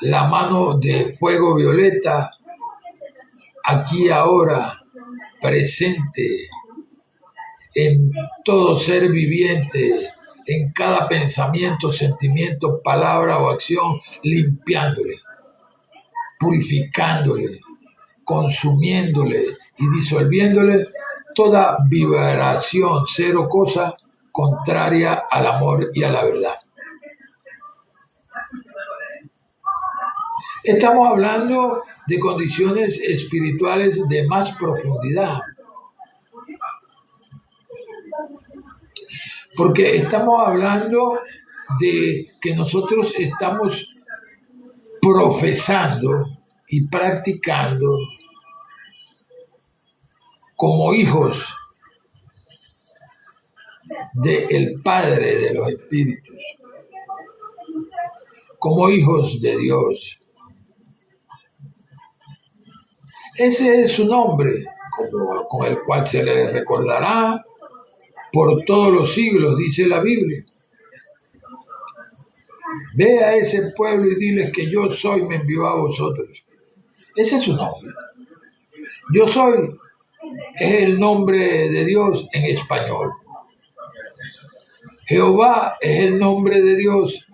la mano de fuego violeta, aquí ahora, presente en todo ser viviente, en cada pensamiento, sentimiento, palabra o acción, limpiándole, purificándole, consumiéndole y disolviéndole toda vibración, cero cosa contraria al amor y a la verdad. Estamos hablando de condiciones espirituales de más profundidad, porque estamos hablando de que nosotros estamos profesando y practicando como hijos del Padre de los Espíritus, como hijos de Dios. Ese es su nombre, con el cual se le recordará por todos los siglos, dice la Biblia. Ve a ese pueblo y diles que yo soy, me envió a vosotros. Ese es su nombre. Yo soy es el nombre de Dios en español. Jehová es el nombre de Dios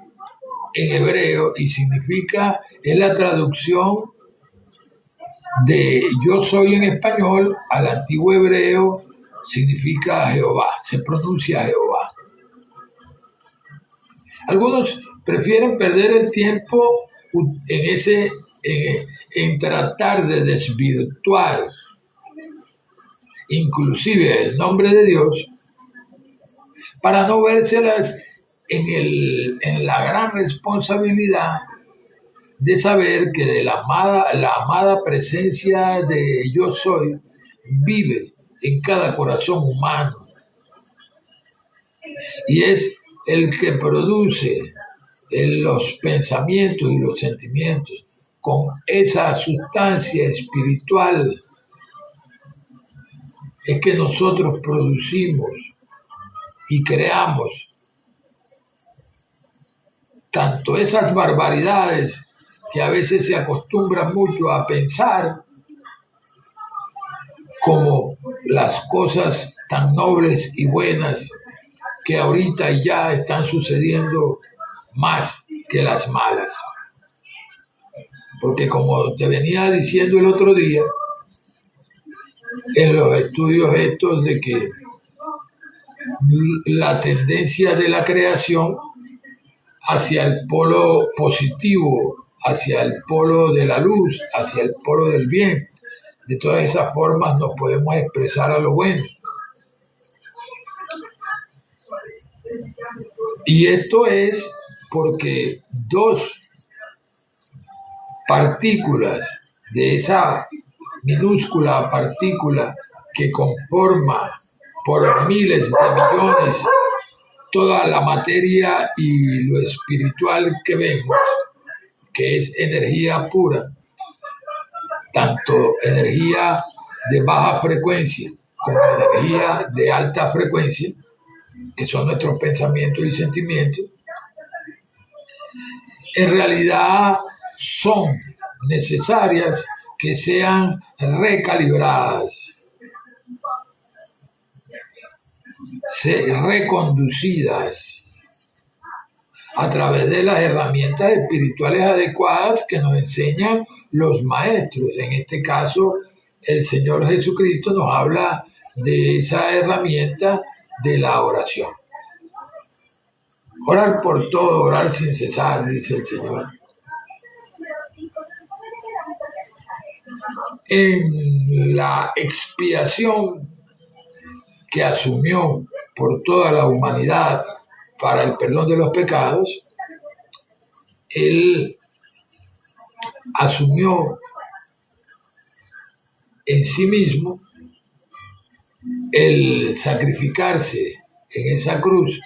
en hebreo y significa, es la traducción de yo soy en español al antiguo hebreo, significa Jehová, se pronuncia Jehová. Algunos prefieren perder el tiempo en tratar de desvirtuar inclusive el nombre de Dios para no vérselas en la gran responsabilidad de saber que de la amada presencia de yo soy vive en cada corazón humano y es el que produce en los pensamientos y los sentimientos con esa sustancia espiritual. Es que nosotros producimos y creamos tanto esas barbaridades que a veces se acostumbran mucho a pensar, como las cosas tan nobles y buenas que ahorita ya están sucediendo más que las malas. Porque como te venía diciendo el otro día, en los estudios estos de que la tendencia de la creación hacia el polo positivo, hacia el polo de la luz, hacia el polo del bien, de todas esas formas nos podemos expresar a lo bueno. Y esto es porque dos partículas de esa minúscula partícula que conforma por miles de millones toda la materia y lo espiritual que vemos, que es energía pura, tanto energía de baja frecuencia como energía de alta frecuencia, que son nuestros pensamientos y sentimientos, en realidad son necesarias que sean recalibradas, reconducidas a través de las herramientas espirituales adecuadas que nos enseñan los maestros. En este caso, el Señor Jesucristo nos habla de esa herramienta de la oración. Orar por todo, orar sin cesar, dice el Señor. En la expiación que asumió por toda la humanidad para el perdón de los pecados, Él asumió en sí mismo el sacrificarse en esa cruz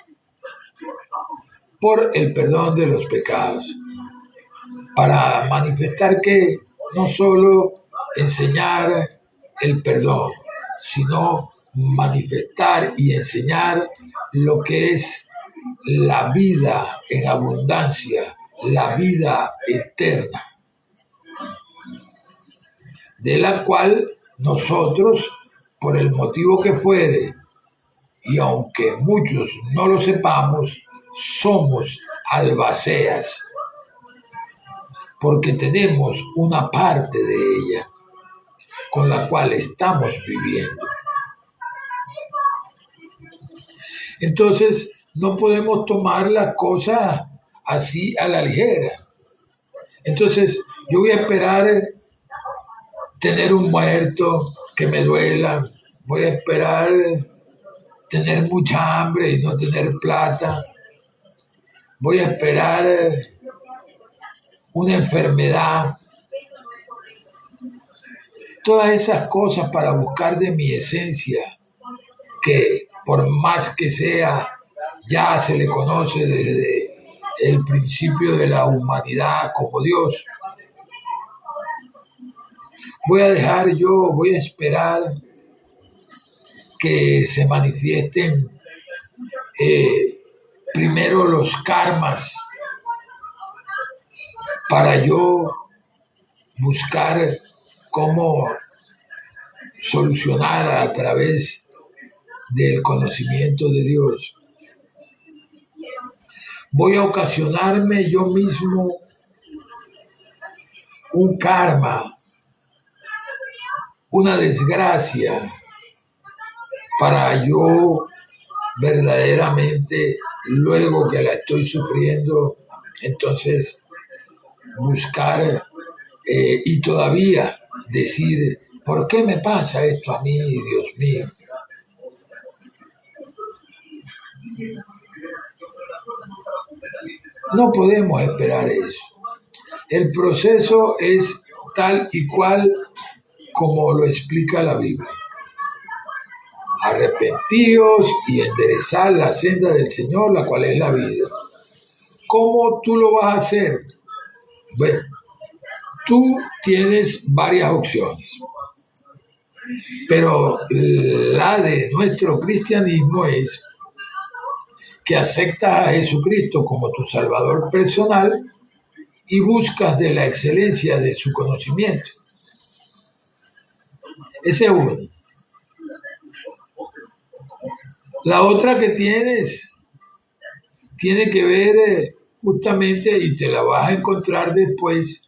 por el perdón de los pecados, para manifestar que no solo enseñar el perdón, sino manifestar y enseñar lo que es la vida en abundancia, la vida eterna, de la cual nosotros, por el motivo que fuere, y aunque muchos no lo sepamos, somos albaceas, porque tenemos una parte de ella con la cual estamos viviendo. Entonces, no podemos tomar la cosa así a la ligera. Entonces, yo voy a esperar tener un muerto que me duela, voy a esperar tener mucha hambre y no tener plata, voy a esperar una enfermedad, todas esas cosas para buscar de mi esencia, que por más que sea, ya se le conoce desde el principio de la humanidad como Dios. Voy a esperar que se manifiesten primero los karmas para yo buscar cómo solucionar a través del conocimiento de Dios. Voy a ocasionarme yo mismo un karma, una desgracia, para yo verdaderamente, luego que la estoy sufriendo, entonces buscar y todavía decir, ¿por qué me pasa esto a mí, Dios mío? No podemos esperar eso. El proceso es tal y cual como lo explica la Biblia. Arrepentíos y enderezad la senda del Señor, la cual es la vida. ¿Cómo tú lo vas a hacer? Bueno, tú tienes varias opciones, pero la de nuestro cristianismo es que aceptas a Jesucristo como tu Salvador personal y buscas de la excelencia de su conocimiento. Ese es uno. La otra que tienes tiene que ver justamente, y te la vas a encontrar después,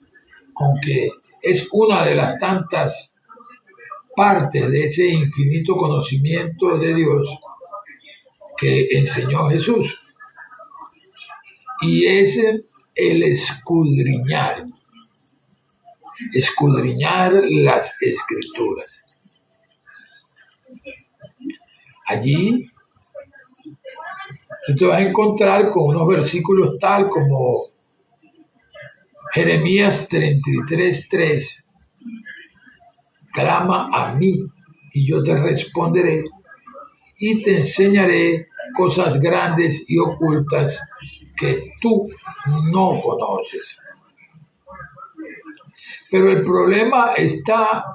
con que es una de las tantas partes de ese infinito conocimiento de Dios que enseñó Jesús. Y es el escudriñar las Escrituras. Allí tú te vas a encontrar con unos versículos tal como Jeremías 33:3, clama a mí y yo te responderé y te enseñaré cosas grandes y ocultas que tú no conoces. Pero el problema está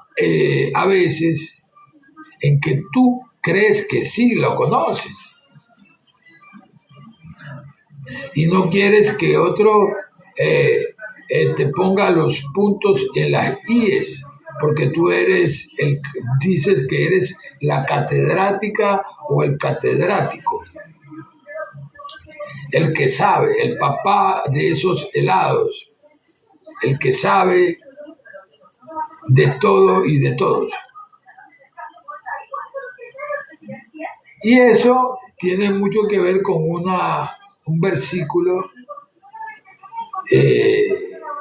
a veces en que tú crees que sí lo conoces y no quieres que otro te ponga los puntos en las íes, porque tú dices que eres la catedrática o el catedrático, el que sabe, el papá de esos helados, el que sabe de todo y de todos. Y eso tiene mucho que ver con un versículo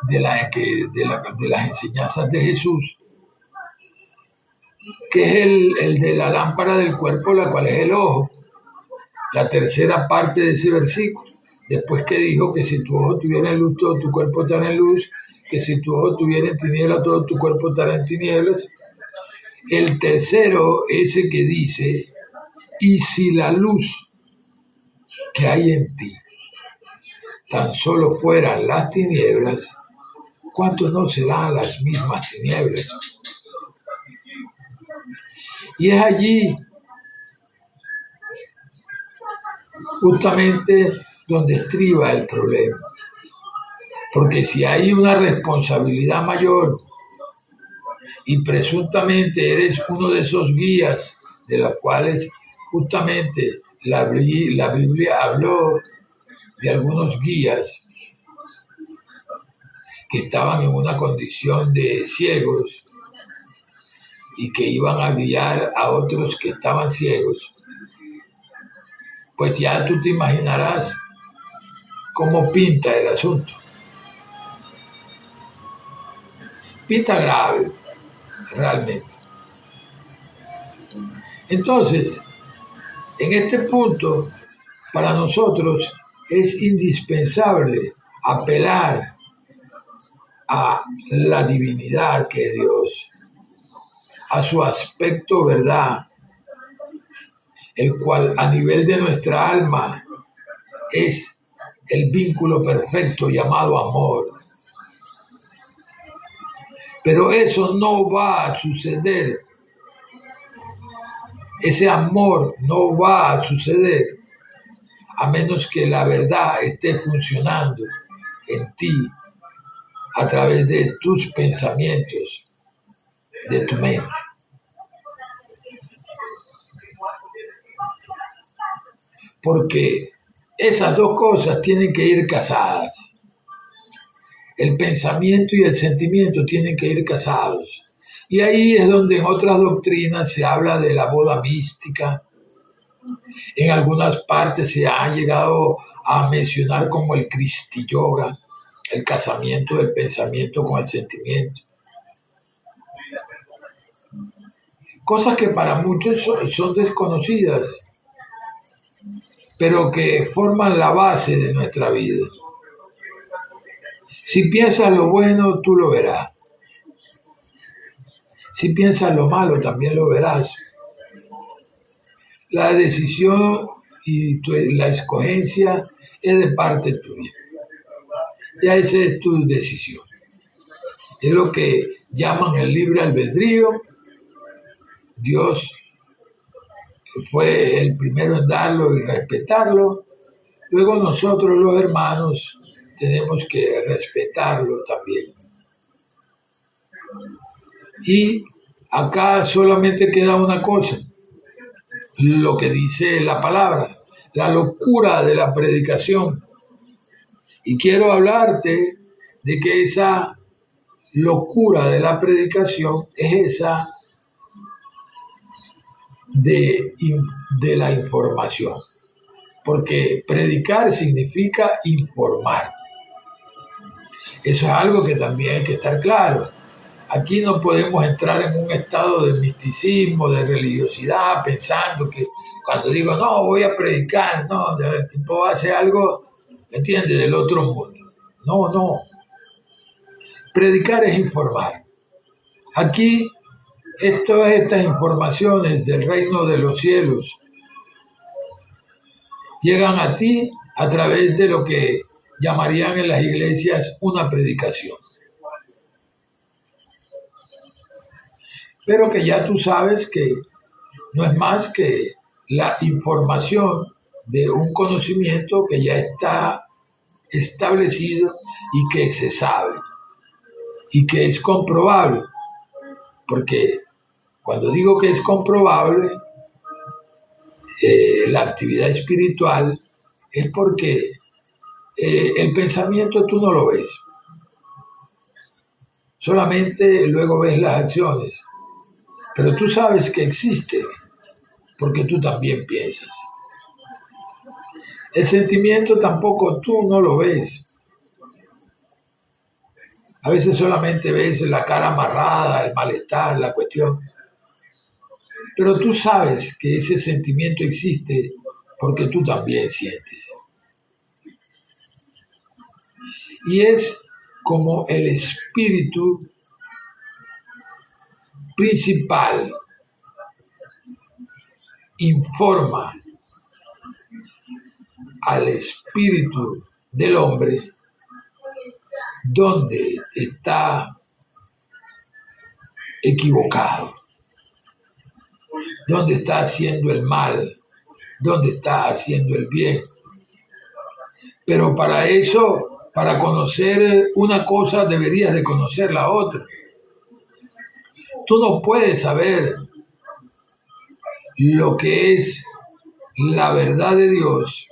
de las enseñanzas de Jesús, que es el de la lámpara del cuerpo, la cual es el ojo, la tercera parte de ese versículo. Después que dijo que si tu ojo tuviera en luz, todo tu cuerpo estará en luz, que si tu ojo tuviera en tinieblas, todo tu cuerpo estará en tinieblas. El tercero, ese que dice, y si la luz que hay en ti tan solo fueran las tinieblas, ¿cuánto no serán las mismas tinieblas? Y es allí justamente donde estriba el problema. Porque si hay una responsabilidad mayor y presuntamente eres uno de esos guías de los cuales justamente la Biblia habló de algunos guías que estaban en una condición de ciegos y que iban a guiar a otros que estaban ciegos, pues ya tú te imaginarás cómo pinta el asunto. Pinta grave, realmente. Entonces, en este punto, para nosotros es indispensable apelar a la divinidad que es Dios, a su aspecto verdad, el cual a nivel de nuestra alma es el vínculo perfecto llamado amor. Pero eso no va a suceder. Ese amor no va a suceder a menos que la verdad esté funcionando en ti a través de tus pensamientos, de tu mente. Porque esas dos cosas tienen que ir casadas. El pensamiento y el sentimiento tienen que ir casados. Y ahí es donde en otras doctrinas se habla de la boda mística. En algunas partes se ha llegado a mencionar como el Kristi Yoga, el casamiento del pensamiento con el sentimiento. Cosas que para muchos son desconocidas, pero que forman la base de nuestra vida. Si piensas lo bueno, tú lo verás. Si piensas lo malo, también lo verás. La decisión y la escogencia es de parte tuya. Ya esa es tu decisión. Es lo que llaman el libre albedrío. Dios fue el primero en darlo y respetarlo. Luego nosotros los hermanos tenemos que respetarlo también. Y acá solamente queda una cosa, lo que dice la palabra, la locura de la predicación. Y quiero hablarte de que esa locura de la predicación es esa de la información. Porque predicar significa informar. Eso es algo que también hay que estar claro. Aquí no podemos entrar en un estado de misticismo, de religiosidad, pensando que cuando digo, no, voy a predicar, no, el tipo hace algo, ¿me entiendes?, del otro mundo. No. Predicar es informar. Aquí, todas estas informaciones del reino de los cielos llegan a ti a través de lo que llamarían en las iglesias una predicación. Pero que ya tú sabes que no es más que la información de un conocimiento que ya está establecido y que se sabe y que es comprobable. Porque cuando digo que es comprobable, la actividad espiritual es porque el pensamiento tú no lo ves. Solamente luego ves las acciones. Pero tú sabes que existe porque tú también piensas. El sentimiento tampoco tú no lo ves. A veces solamente ves la cara amarrada, el malestar, la cuestión. Pero tú sabes que ese sentimiento existe porque tú también sientes. Y es como el espíritu principal informa al espíritu del hombre dónde está equivocado, dónde está haciendo el mal, dónde está haciendo el bien. Pero para eso, para conocer una cosa, deberías de conocer la otra. Tú no puedes saber lo que es la verdad de Dios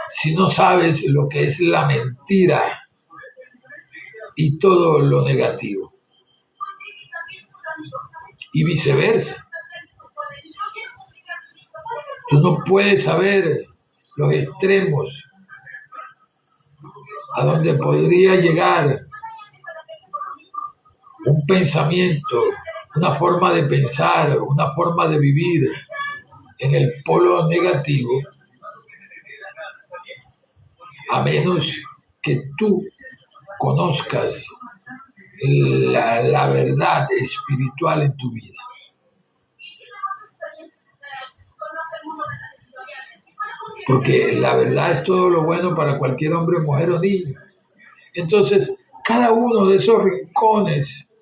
si no sabes lo que es la mentira y todo lo negativo. Y viceversa. Tú no puedes saber los extremos a donde podría llegar un pensamiento, una forma de pensar, una forma de vivir en el polo negativo, a menos que tú conozcas la verdad espiritual en tu vida. Porque la verdad es todo lo bueno para cualquier hombre, mujer o niño. Entonces, cada uno de esos rincones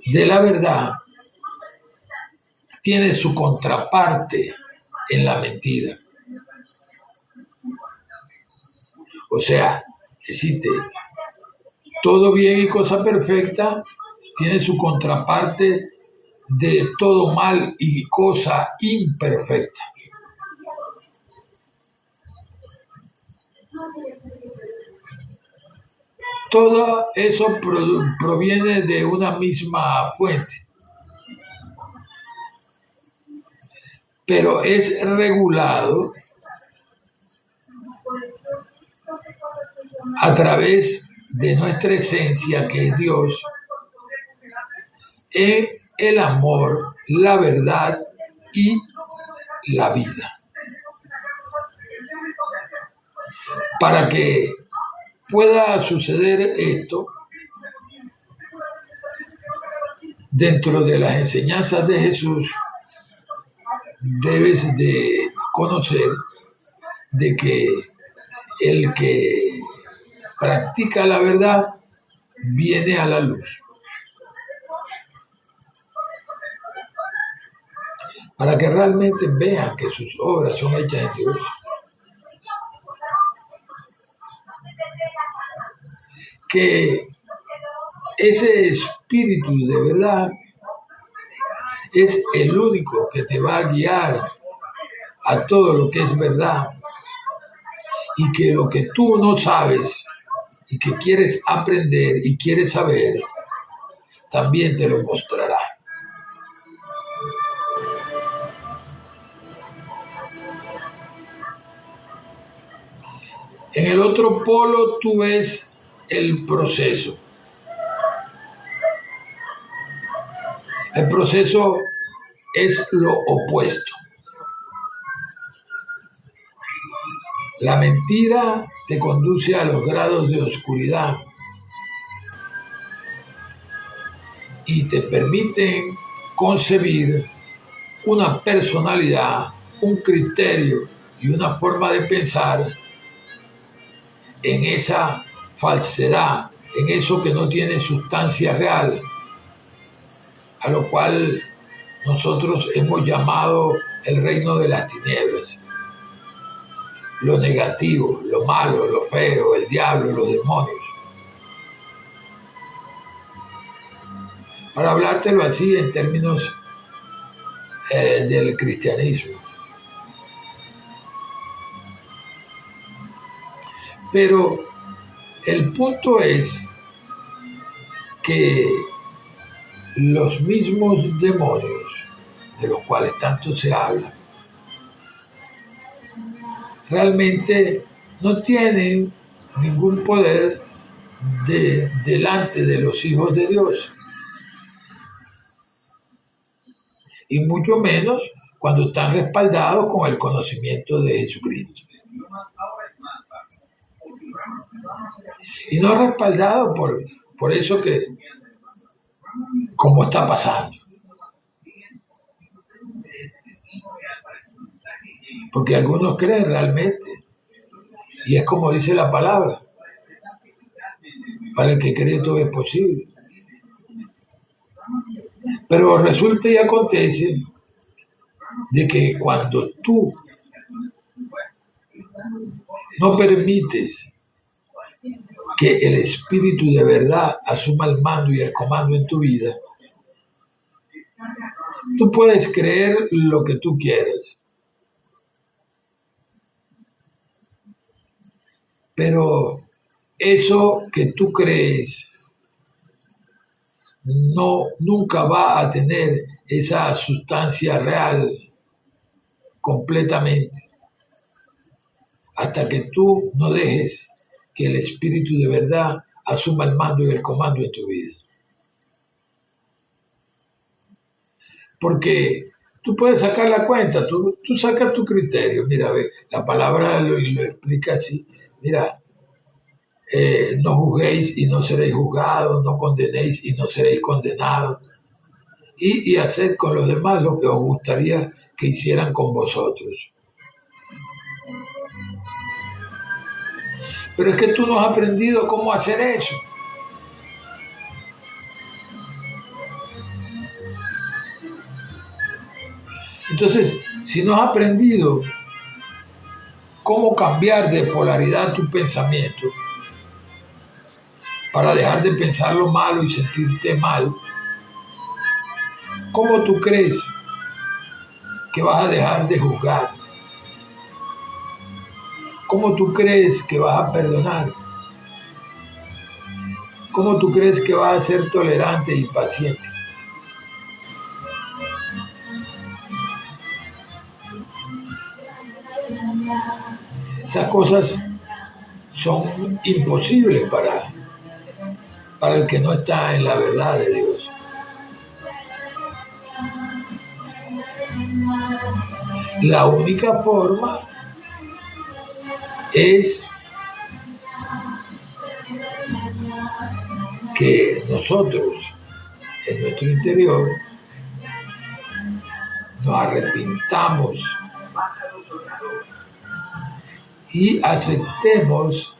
de la verdad tiene su contraparte en la mentira. O sea, existe todo bien y cosa perfecta, tiene su contraparte de todo mal y cosa imperfecta. Todo eso proviene de una misma fuente, pero es regulado a través de nuestra esencia, que es Dios, en el amor, la verdad y la vida. Para que pueda suceder esto, dentro de las enseñanzas de Jesús, debes de conocer de que el que practica la verdad viene a la luz. Para que realmente vean que sus obras son hechas en Dios. Que ese espíritu de verdad es el único que te va a guiar a todo lo que es verdad, y que lo que tú no sabes y que quieres aprender y quieres saber, también te lo mostrará. En el otro polo tú ves el proceso. El proceso es lo opuesto. La mentira te conduce a los grados de oscuridad y te permiten concebir una personalidad, un criterio y una forma de pensar en esa falsedad, en eso que no tiene sustancia real, a lo cual nosotros hemos llamado el reino de las tinieblas. Lo negativo, lo malo, lo feo, el diablo, los demonios. Para hablártelo así en términos del cristianismo. Pero el punto es que los mismos demonios, de los cuales tanto se habla, realmente no tienen ningún poder delante de los hijos de Dios. Y mucho menos cuando están respaldados con el conocimiento de Jesucristo. Y no respaldado por eso que, como está pasando. Porque algunos creen realmente. Y es como dice la palabra. Para el que cree todo es posible. Pero resulta y acontece de que cuando tú no permites que el Espíritu de verdad asuma el mando y el comando en tu vida, tú puedes creer lo que tú quieras, pero eso que tú crees nunca va a tener esa sustancia real completamente, hasta que tú no dejes que el Espíritu de verdad asuma el mando y el comando en tu vida. Porque tú puedes sacar la cuenta, tú sacas tu criterio. Mira, ve, la palabra lo explica así. Mira, no juzguéis y no seréis juzgados, no condenéis y no seréis condenados. Y haced con los demás lo que os gustaría que hicieran con vosotros. Pero es que tú no has aprendido cómo hacer eso. Entonces, si no has aprendido cómo cambiar de polaridad tu pensamiento para dejar de pensar lo malo y sentirte mal, ¿cómo tú crees que vas a dejar de juzgar? ¿Cómo tú crees que vas a perdonar? ¿Cómo tú crees que vas a ser tolerante y paciente? Esas cosas son imposibles para el que no está en la verdad de Dios. La única forma es que nosotros, en nuestro interior, nos arrepintamos y aceptemos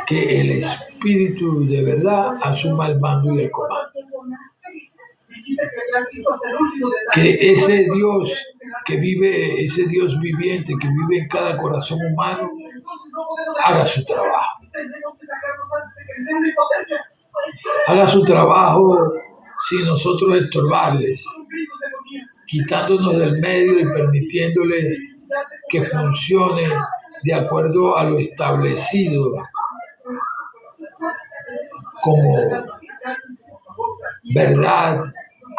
que el Espíritu de verdad asuma el mando y el comando. Que ese Dios que vive, ese Dios viviente que vive en cada corazón humano, haga su trabajo. Haga su trabajo sin nosotros estorbarles, quitándonos del medio y permitiéndole que funcione de acuerdo a lo establecido como verdad,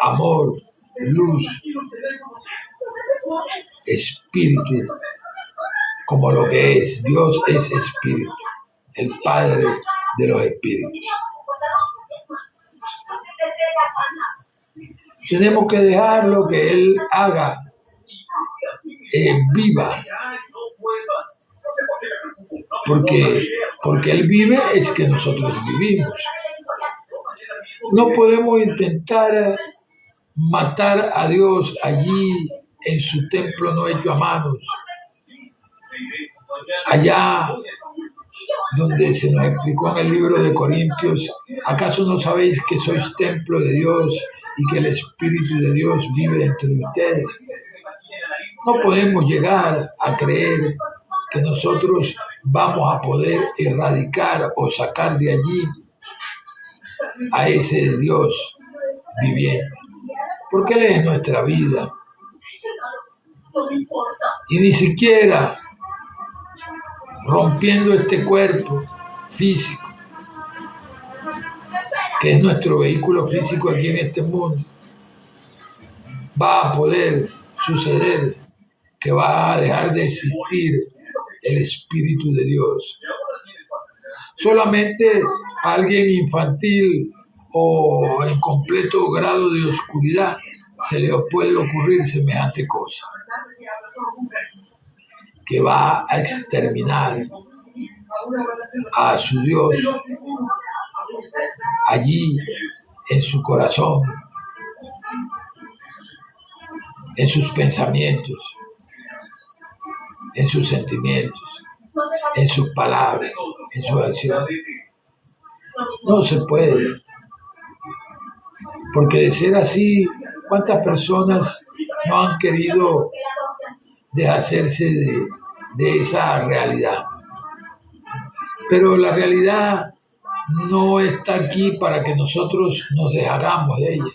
amor, luz, espíritu, como lo que es. Dios es espíritu, el Padre de los espíritus. Tenemos que dejarlo que Él haga, viva, porque Él vive es que nosotros vivimos. No podemos intentar matar a Dios allí en su templo no hecho a manos, allá donde se nos explicó en el libro de Corintios: ¿acaso no sabéis que sois templo de Dios y que el Espíritu de Dios vive dentro de ustedes? No podemos llegar a creer que nosotros vamos a poder erradicar o sacar de allí a ese Dios viviente, porque Él es nuestra vida. Y ni siquiera rompiendo este cuerpo físico, que es nuestro vehículo físico aquí en este mundo, va a poder suceder que va a dejar de existir el Espíritu de Dios. Solamente a alguien infantil o en completo grado de oscuridad se le puede ocurrir semejante cosa, que va a exterminar a su Dios allí en su corazón, en sus pensamientos, en sus sentimientos, en sus palabras, en sus acciones. No se puede, porque de ser así, ¿cuántas personas no han querido deshacerse de esa realidad? Pero la realidad no está aquí para que nosotros nos deshagamos de ella.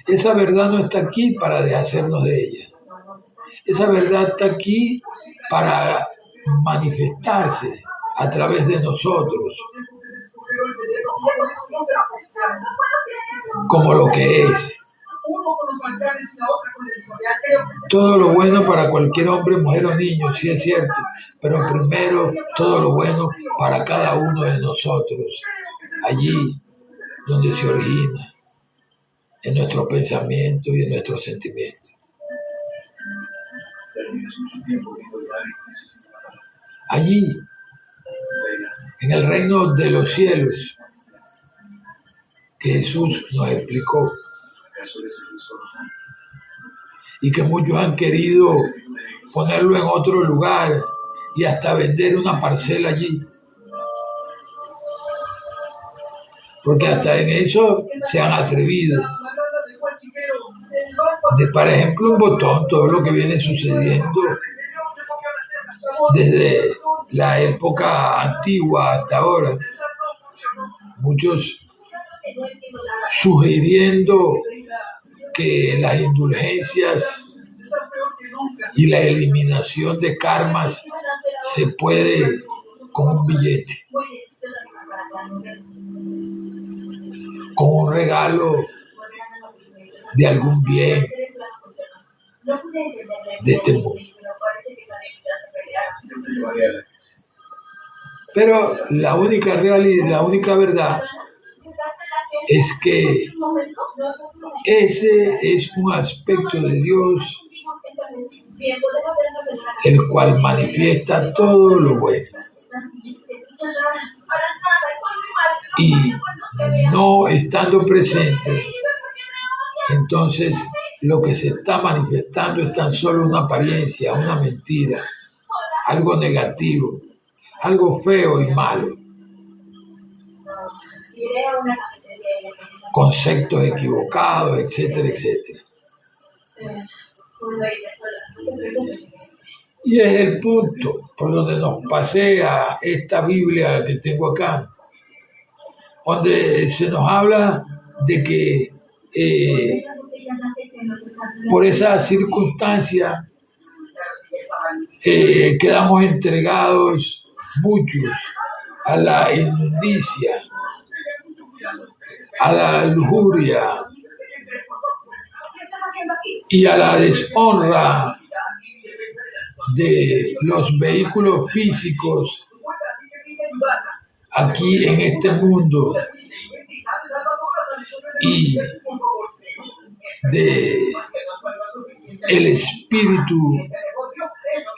Esa verdad no está aquí para deshacernos de ella. Esa verdad está aquí para manifestarse a través de nosotros como lo que es. Todo lo bueno para cualquier hombre, mujer o niño, sí es cierto, pero primero todo lo bueno para cada uno de nosotros, allí donde se origina, en nuestro pensamiento y en nuestros sentimientos. Allí, en el reino de los cielos, que Jesús nos explicó, y que muchos han querido ponerlo en otro lugar y hasta vender una parcela allí, porque hasta en eso se han atrevido. Por ejemplo, un botón, todo lo que viene sucediendo desde la época antigua hasta ahora, muchos sugiriendo que las indulgencias y la eliminación de karmas se puede con un billete, con un regalo de algún bien de este mundo. Pero la única realidad, la única verdad es que ese es un aspecto de Dios el cual manifiesta todo lo bueno. Y no estando presente, entonces lo que se está manifestando es tan solo una apariencia, una mentira, algo negativo, algo feo y malo, conceptos equivocados, etcétera, etcétera. Y es el punto por donde nos pasea esta Biblia que tengo acá, donde se nos habla de que por esa circunstancia quedamos entregados muchos a la inmundicia, a la lujuria y a la deshonra de los vehículos físicos aquí en este mundo y de el espíritu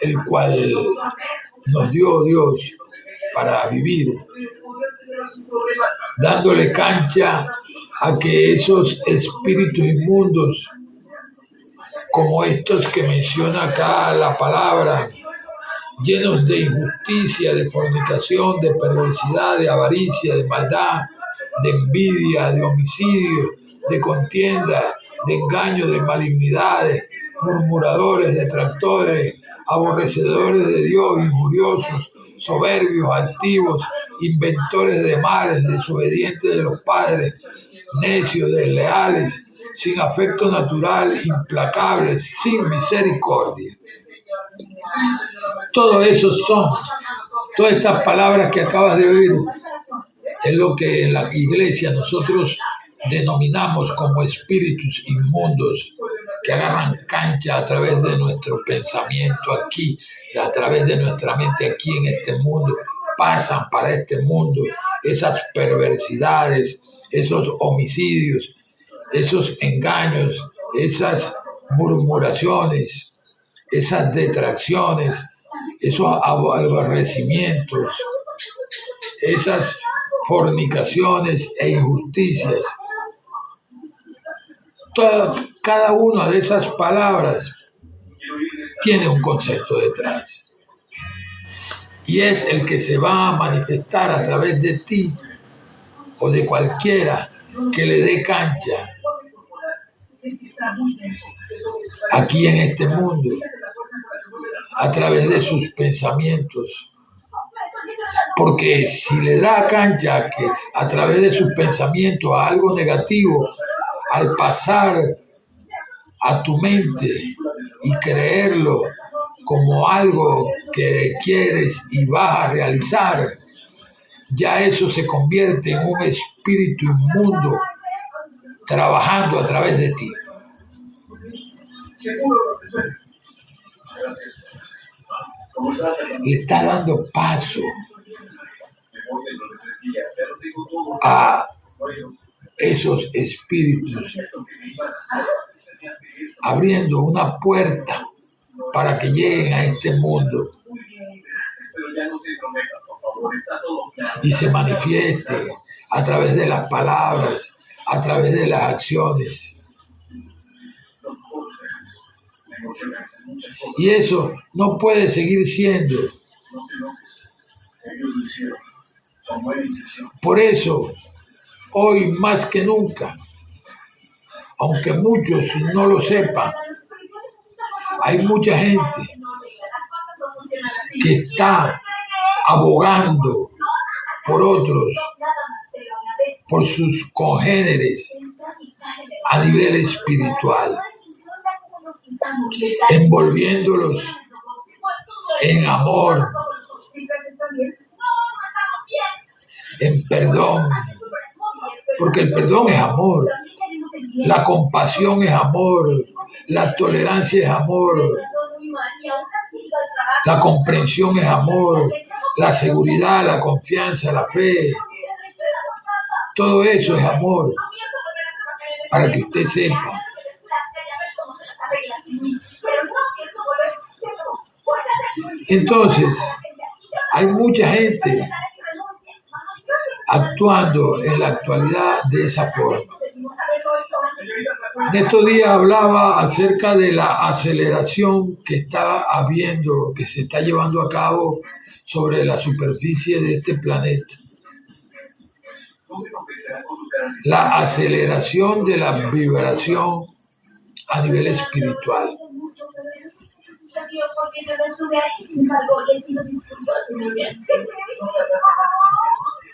el cual nos dio Dios para vivir, dándole cancha a que esos espíritus inmundos, como estos que menciona acá la palabra, llenos de injusticia, de fornicación, de perversidad, de avaricia, de maldad, de envidia, de homicidio, de contienda, de engaño, de malignidades, murmuradores, detractores, aborrecedores de Dios, injuriosos, soberbios, altivos, inventores de males, desobedientes de los padres, necios, desleales, sin afecto natural, implacables, sin misericordia. Todo eso son, todas estas palabras que acabas de oír, es lo que en la iglesia nosotros denominamos como espíritus inmundos que agarran cancha a través de nuestro pensamiento aquí, a través de nuestra mente aquí en este mundo, pasan para este mundo esas perversidades, esos homicidios, esos engaños, esas murmuraciones, esas detracciones, esos aborrecimientos, esas fornicaciones e injusticias. Cada una de esas palabras tiene un concepto detrás. Y es el que se va a manifestar a través de ti o de cualquiera que le dé cancha aquí en este mundo, a través de sus pensamientos. Porque si le da cancha que a través de sus pensamientos a algo negativo, al pasar a tu mente y creerlo como algo que quieres y vas a realizar, ya eso se convierte en un espíritu inmundo trabajando a través de ti. Le está dando paso a esos espíritus, abriendo una puerta para que lleguen a este mundo y se manifieste a través de las palabras, a través de las acciones. Y eso no puede seguir siendo. Por eso, hoy más que nunca, aunque muchos no lo sepan, hay mucha gente que está abogando por otros, por sus congéneres a nivel espiritual, envolviéndolos en amor, en perdón, porque el perdón es amor, la compasión es amor, la tolerancia es amor, la comprensión es amor, la seguridad, la confianza, la fe, todo eso es amor, para que usted sepa. Entonces, hay mucha gente actuando en la actualidad de esa forma. En estos días hablaba acerca de la aceleración que está habiendo, que se está llevando a cabo sobre la superficie de este planeta. La aceleración de la vibración a nivel espiritual.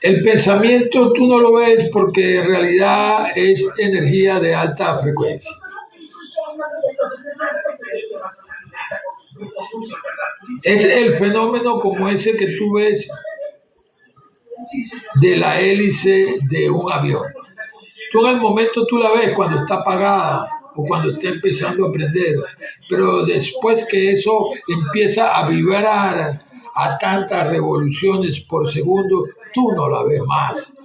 El pensamiento tú no lo ves porque en realidad es energía de alta frecuencia. Es el fenómeno como ese que tú ves de la hélice de un avión. Tú en el momento tú la ves cuando está apagada o cuando está empezando a prender, pero después que eso empieza a vibrar a tantas revoluciones por segundo, tú no la ves más.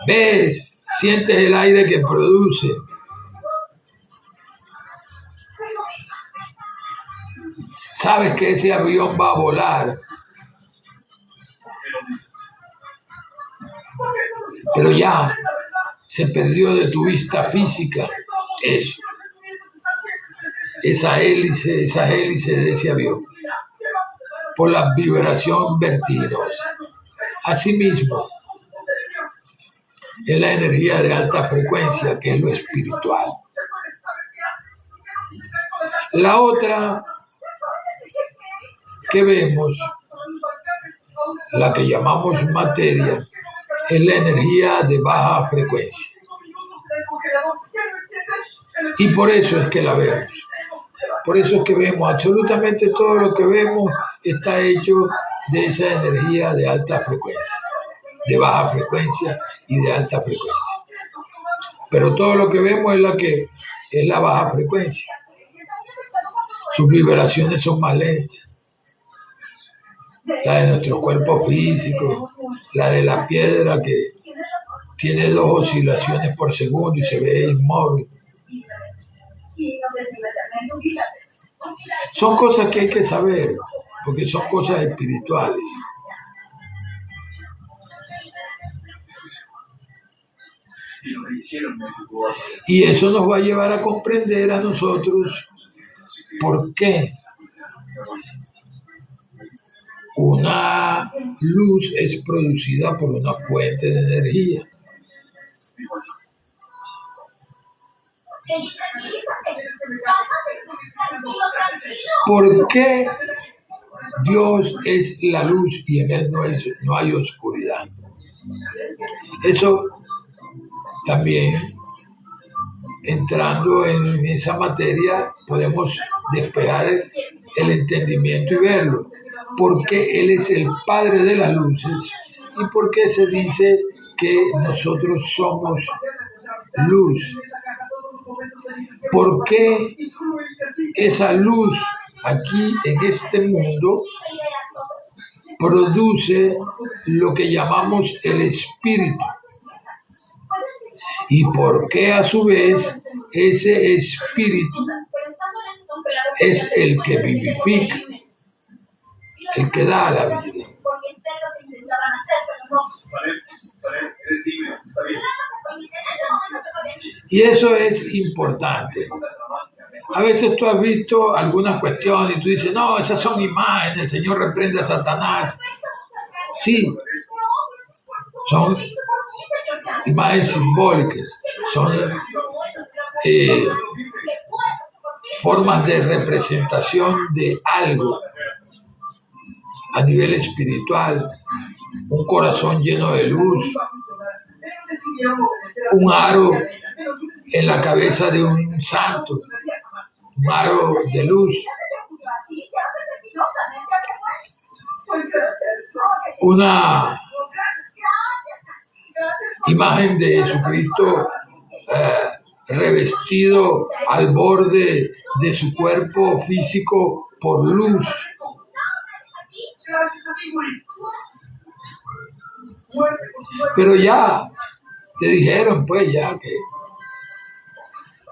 Ves, sientes el aire que produce. Sabes que ese avión va a volar. Pero ya se perdió de tu vista física eso, esas hélices de ese avión, por la vibración vertiginosa. Asimismo, es la energía de alta frecuencia, que es lo espiritual. La otra que vemos, la que llamamos materia, es la energía de baja frecuencia. Y por eso es que la vemos. Por eso es que vemos, absolutamente todo lo que vemos está hecho de esa energía de alta frecuencia, de baja frecuencia y de alta frecuencia. Pero todo lo que vemos es la baja frecuencia. Sus vibraciones son más lentas. La de nuestro cuerpo físico, la de la piedra que tiene 2 oscilaciones por segundo y se ve inmóvil. Son cosas que hay que saber, porque son cosas espirituales. Y eso nos va a llevar a comprender a nosotros por qué una luz es producida por una fuente de energía. ¿Por qué Dios es la luz y en Él no hay oscuridad? Eso también, entrando en esa materia, podemos despejar el entendimiento y verlo. ¿Por qué Él es el Padre de las luces? ¿Y por qué se dice que nosotros somos luz? ¿Por qué esa luz aquí en este mundo produce lo que llamamos el espíritu? ¿Y por qué a su vez ese espíritu es el que vivifica, el que da la vida? Y eso es importante. A veces tú has visto algunas cuestiones y tú dices, no, esas son imágenes, el Señor reprende a Satanás. Sí, son imágenes simbólicas, son formas de representación de algo a nivel espiritual, un corazón lleno de luz, un aro en la cabeza de un santo, un aro de luz, una imagen de Jesucristo revestido al borde de su cuerpo físico por luz. Pero ya te dijeron pues ya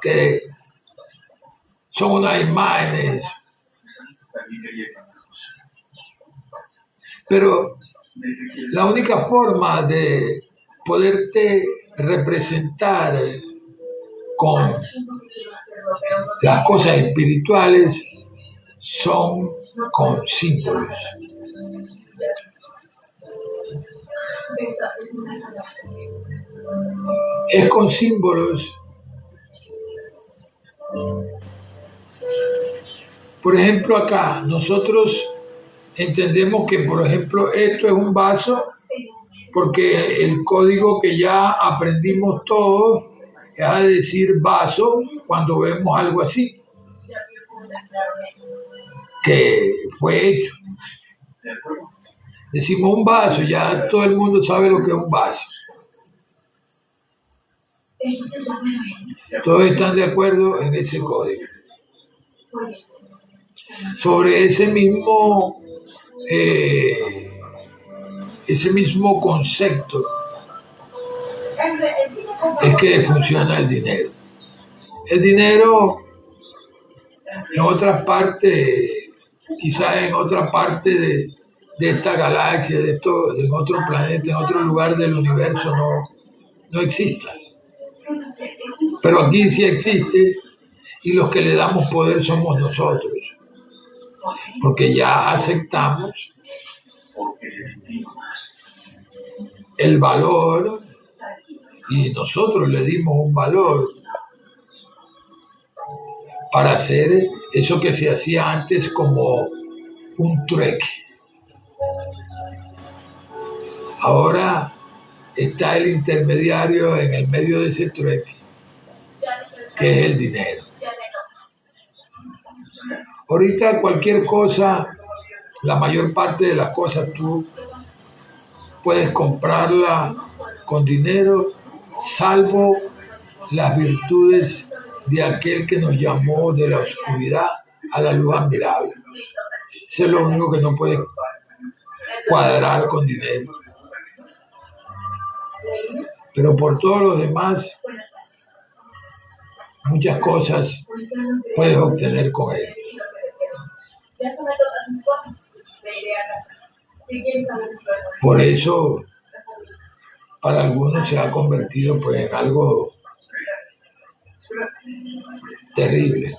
que son unas imágenes. Pero la única forma de poderte representar con las cosas espirituales son con símbolos. Es con símbolos. Por ejemplo, acá nosotros entendemos que, por ejemplo, esto es un vaso porque el código que ya aprendimos todos es a decir vaso cuando vemos algo así, que fue hecho. Decimos un vaso, ya todo el mundo sabe lo que es un vaso. Todos están de acuerdo en ese código. Sobre ese mismo concepto es que funciona el dinero. El dinero en otra parte, quizás en otra parte de esta galaxia, en otro planeta, en otro lugar del universo, no exista. Pero aquí sí existe y los que le damos poder somos nosotros, porque ya aceptamos el valor y nosotros le dimos un valor para hacer eso que se hacía antes como un trueque. Ahora está el intermediario en el medio de ese trueque, que es el dinero. Ahorita cualquier cosa, la mayor parte de las cosas tú puedes comprarla con dinero, salvo las virtudes de aquel que nos llamó de la oscuridad a la luz admirable. Eso es lo único que no puedes cuadrar con dinero. Pero por todos los demás, muchas cosas puedes obtener con él. Por eso, para algunos se ha convertido pues en algo terrible.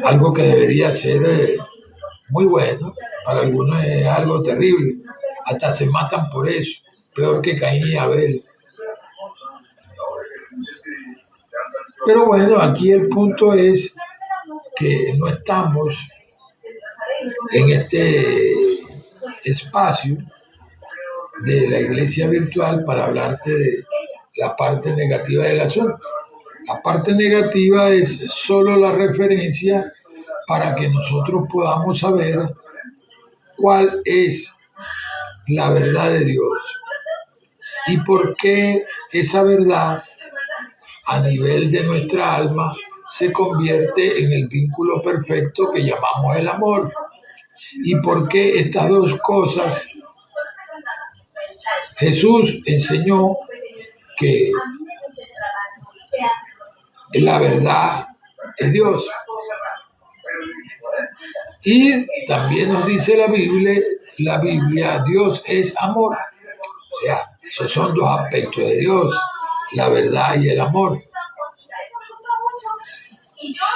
Algo que debería ser muy bueno, para algunos es algo terrible. Hasta se matan por eso, peor que Caín y Abel. Pero bueno, aquí el punto es que no estamos en este espacio de la iglesia virtual para hablarte de la parte negativa del asunto. La parte negativa es solo la referencia para que nosotros podamos saber cuál es la verdad de Dios y por qué esa verdad a nivel de nuestra alma se convierte en el vínculo perfecto que llamamos el amor. Y por qué estas dos cosas Jesús enseñó que la verdad es Dios. Y también nos dice la Biblia, Dios es amor. O sea, esos son dos aspectos de Dios, la verdad y el amor.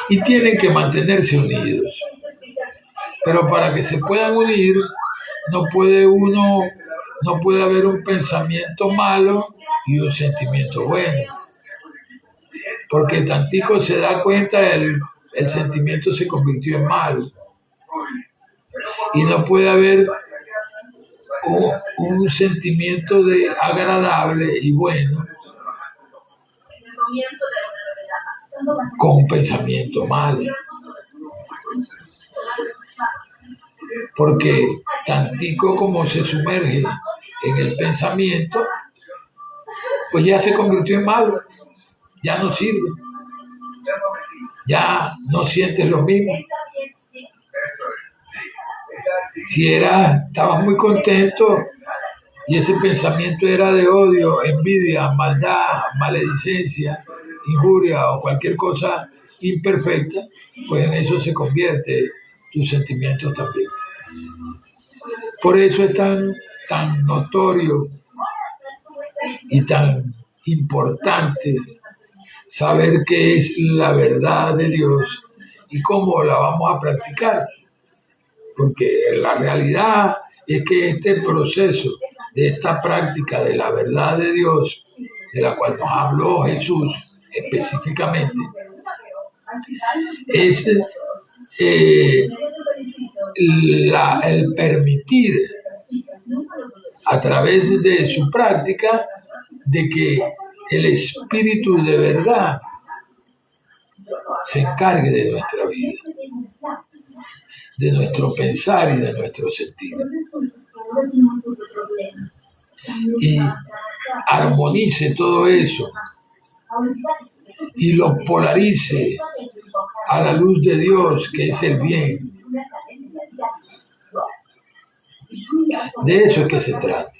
Y tienen que mantenerse unidos. Pero para que se puedan unir, no puede haber un pensamiento malo y un sentimiento bueno. Porque tantico se da cuenta, el sentimiento se convirtió en malo. Y no puede haber un sentimiento de agradable y bueno con un pensamiento malo. Porque tantico como se sumerge en el pensamiento, pues ya se convirtió en malo, ya no sirve, ya no sientes lo mismo. Si estabas muy contento y ese pensamiento era de odio, envidia, maldad, maledicencia, injuria o cualquier cosa imperfecta, pues en eso se convierte tus sentimientos también. Por eso es tan notorio y tan importante saber qué es la verdad de Dios y cómo la vamos a practicar. Porque la realidad es que este proceso de esta práctica de la verdad de Dios, de la cual nos habló Jesús específicamente, es el permitir a través de su práctica de que el Espíritu de verdad se encargue de nuestra vida, de nuestro pensar y de nuestro sentir. Y armonice todo eso y lo polarice a la luz de Dios, que es el bien. De eso es que se trata.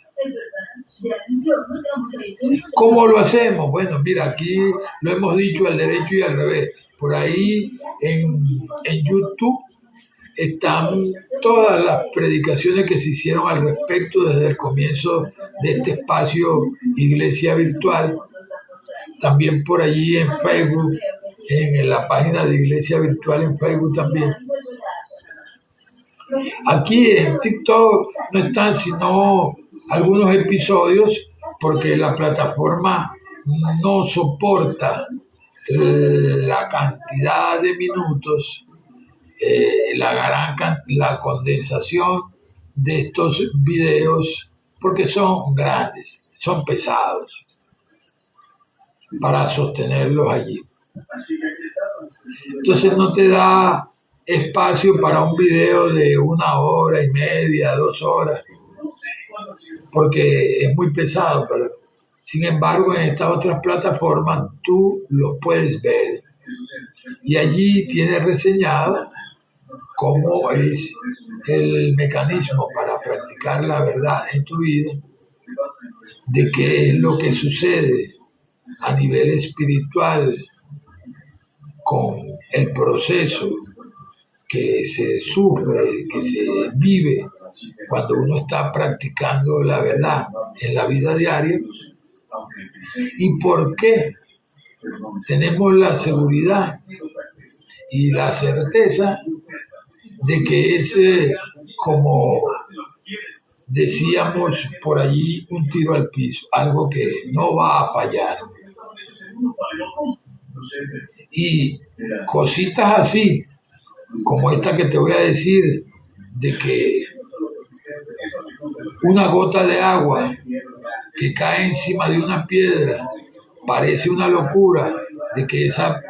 ¿Cómo lo hacemos? Bueno, mira, aquí lo hemos dicho al derecho y al revés. Por ahí en YouTube están todas las predicaciones que se hicieron al respecto desde el comienzo de este espacio Iglesia Virtual. También por allí en Facebook, en la página de Iglesia Virtual en Facebook también. Aquí en TikTok no están sino algunos episodios porque la plataforma no soporta la cantidad de minutos, la condensación de estos videos, porque son grandes, son pesados para sostenerlos allí. Entonces no te da espacio para un video de 1 hora y media, 2 horas, porque es muy pesado, pero sin embargo en estas otras plataformas tú los puedes ver y allí tienes reseñado cómo es el mecanismo para practicar la verdad en tu vida, de qué es lo que sucede a nivel espiritual con el proceso que se sufre, que se vive cuando uno está practicando la verdad en la vida diaria, y por qué tenemos la seguridad y la certeza de que es, como decíamos por allí, un tiro al piso, algo que no va a fallar. Y cositas así, como esta que te voy a decir, de que una gota de agua que cae encima de una piedra parece una locura, de que esa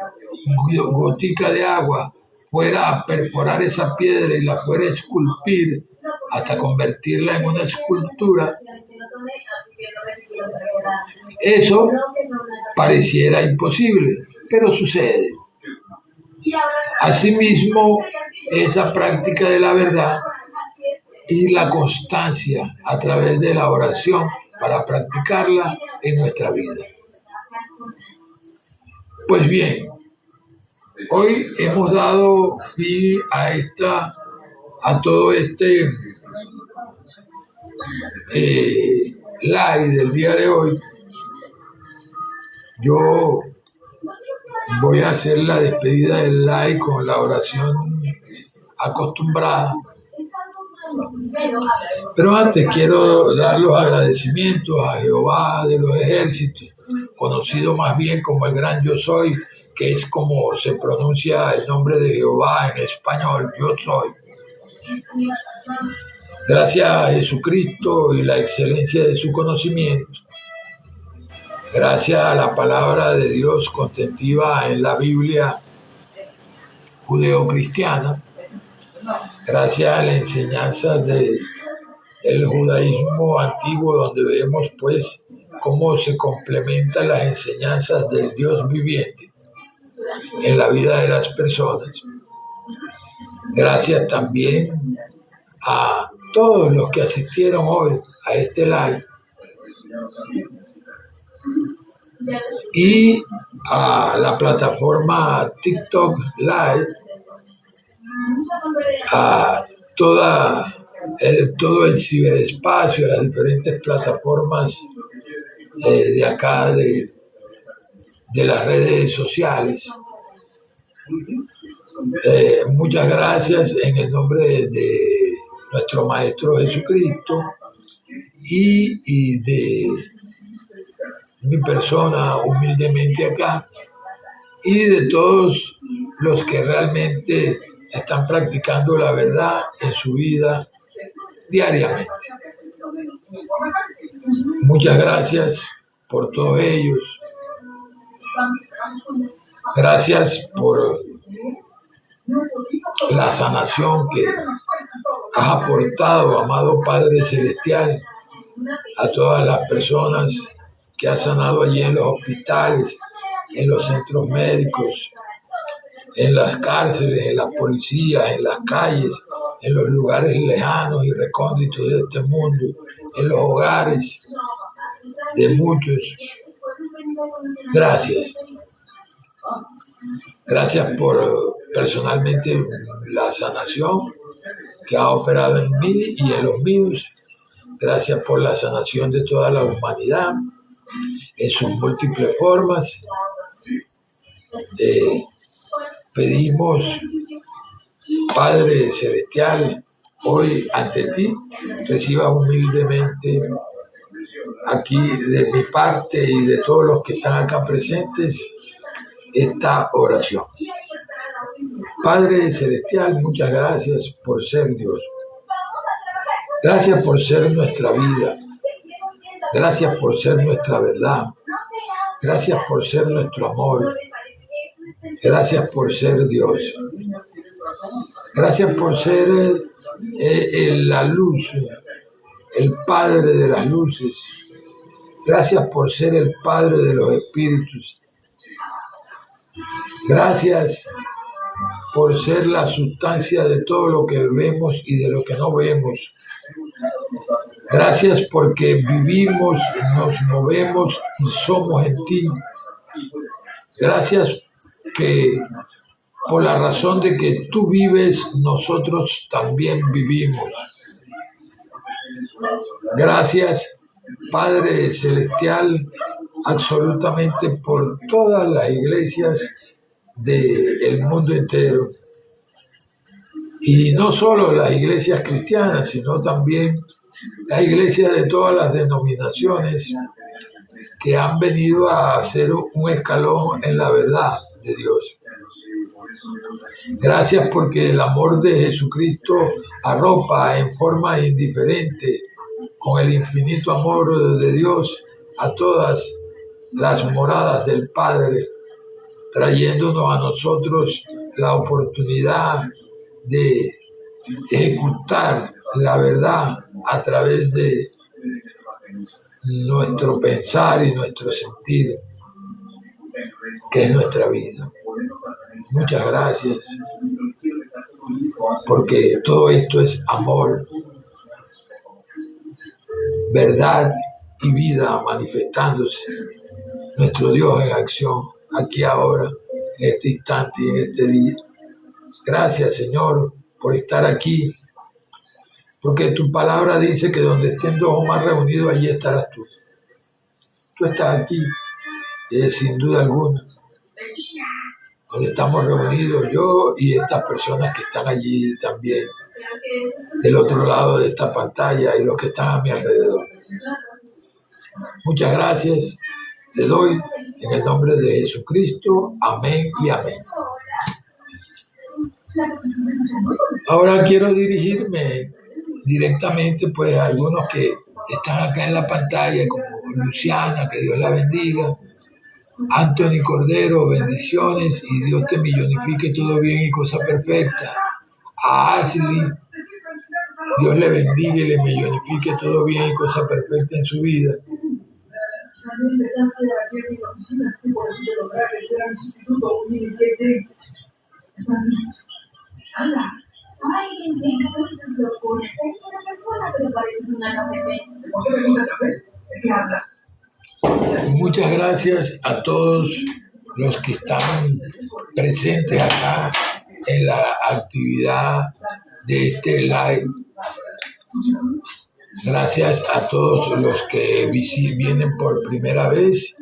gotica de agua fuera a perforar esa piedra y la fuera a esculpir hasta convertirla en una escultura. Eso pareciera imposible, pero sucede. Asimismo, esa práctica de la verdad y la constancia a través de la oración para practicarla en nuestra vida. Pues bien, hoy hemos dado fin a todo este live del día de hoy. Yo voy a hacer la despedida del live con la oración acostumbrada. Pero antes quiero dar los agradecimientos a Jehová de los ejércitos, conocido más bien como el Gran Yo Soy, que es como se pronuncia el nombre de Jehová en español, Yo Soy. Gracias a Jesucristo y la excelencia de su conocimiento. Gracias a la palabra de Dios contentiva en la Biblia judeocristiana. Gracias a la enseñanza del judaísmo antiguo, donde vemos pues cómo se complementan las enseñanzas del Dios viviente en la vida de las personas. Gracias también a todos los que asistieron hoy a este live y a la plataforma TikTok Live, a todo el ciberespacio, las diferentes plataformas de acá de las redes sociales. Muchas gracias en el nombre de nuestro Maestro Jesucristo y de mi persona humildemente acá, y de todos los que realmente están practicando la verdad en su vida diariamente. Muchas gracias por todos ellos. Gracias por la sanación que has aportado, amado Padre Celestial, a todas las personas que has sanado allí en los hospitales, en los centros médicos, en las cárceles, en las policías, en las calles, en los lugares lejanos y recónditos de este mundo, en los hogares de muchos. Gracias. Gracias por personalmente la sanación que ha operado en mí y en los míos. Gracias por la sanación de toda la humanidad en sus múltiples formas. Pedimos, Padre Celestial, hoy ante ti, reciba humildemente aquí de mi parte y de todos los que están acá presentes esta oración. Padre Celestial, muchas gracias por ser Dios. Gracias por ser nuestra vida. Gracias por ser nuestra verdad. Gracias por ser nuestro amor. Gracias por ser Dios. Gracias por ser la luz, el Padre de las luces. Gracias por ser el Padre de los espíritus. Gracias por ser la sustancia de todo lo que vemos y de lo que no vemos. Gracias porque vivimos, nos movemos y somos en ti. Gracias que por la razón de que tú vives, nosotros también vivimos. Gracias, Padre Celestial, absolutamente por todas las iglesias del mundo entero. Y no solo las iglesias cristianas, sino también las iglesias de todas las denominaciones que han venido a hacer un escalón en la verdad de Dios. Gracias porque el amor de Jesucristo arropa en forma indiferente con el infinito amor de Dios a todas las moradas del Padre, trayéndonos a nosotros la oportunidad de ejecutar la verdad a través de nuestro pensar y nuestro sentir, que es nuestra vida. Muchas gracias, porque todo esto es amor, verdad y vida manifestándose. Nuestro Dios en acción, aquí ahora, en este instante y en este día. Gracias, Señor, por estar aquí, porque tu palabra dice que donde estén dos o más reunidos, allí estarás tú. Tú estás aquí, sin duda alguna, donde estamos reunidos yo y estas personas que están allí también, del otro lado de esta pantalla y los que están a mi alrededor. Muchas gracias, te doy en el nombre de Jesucristo. Amén y amén. Ahora quiero dirigirme directamente pues a algunos que están acá en la pantalla, como Luciana, que Dios la bendiga. Anthony Cordero, bendiciones y Dios te millonifique todo bien y cosa perfecta. A Ashley, Dios le bendiga y le millonifique todo bien y cosa perfecta en su vida. Muchas gracias a todos los que están presentes acá en la actividad de este live. Gracias a todos los que vienen por primera vez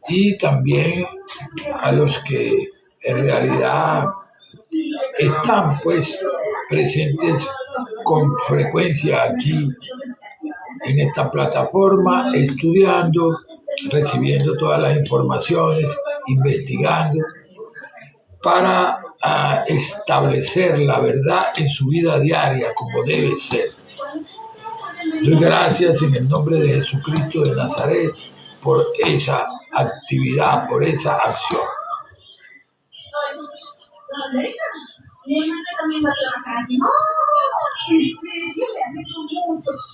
y también a los que en realidad están pues presentes con frecuencia aquí en esta plataforma, estudiando, recibiendo todas las informaciones, investigando para establecer la verdad en su vida diaria como debe ser. Doy gracias en el nombre de Jesucristo de Nazaret por esa actividad, por esa acción.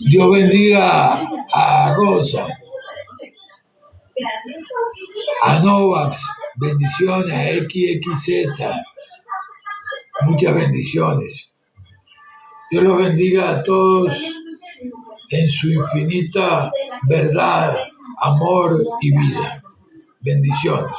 Dios bendiga a Rosa, a Novax, bendiciones, a XXZ, muchas bendiciones. Dios los bendiga a todos en su infinita verdad, amor y vida. Bendiciones.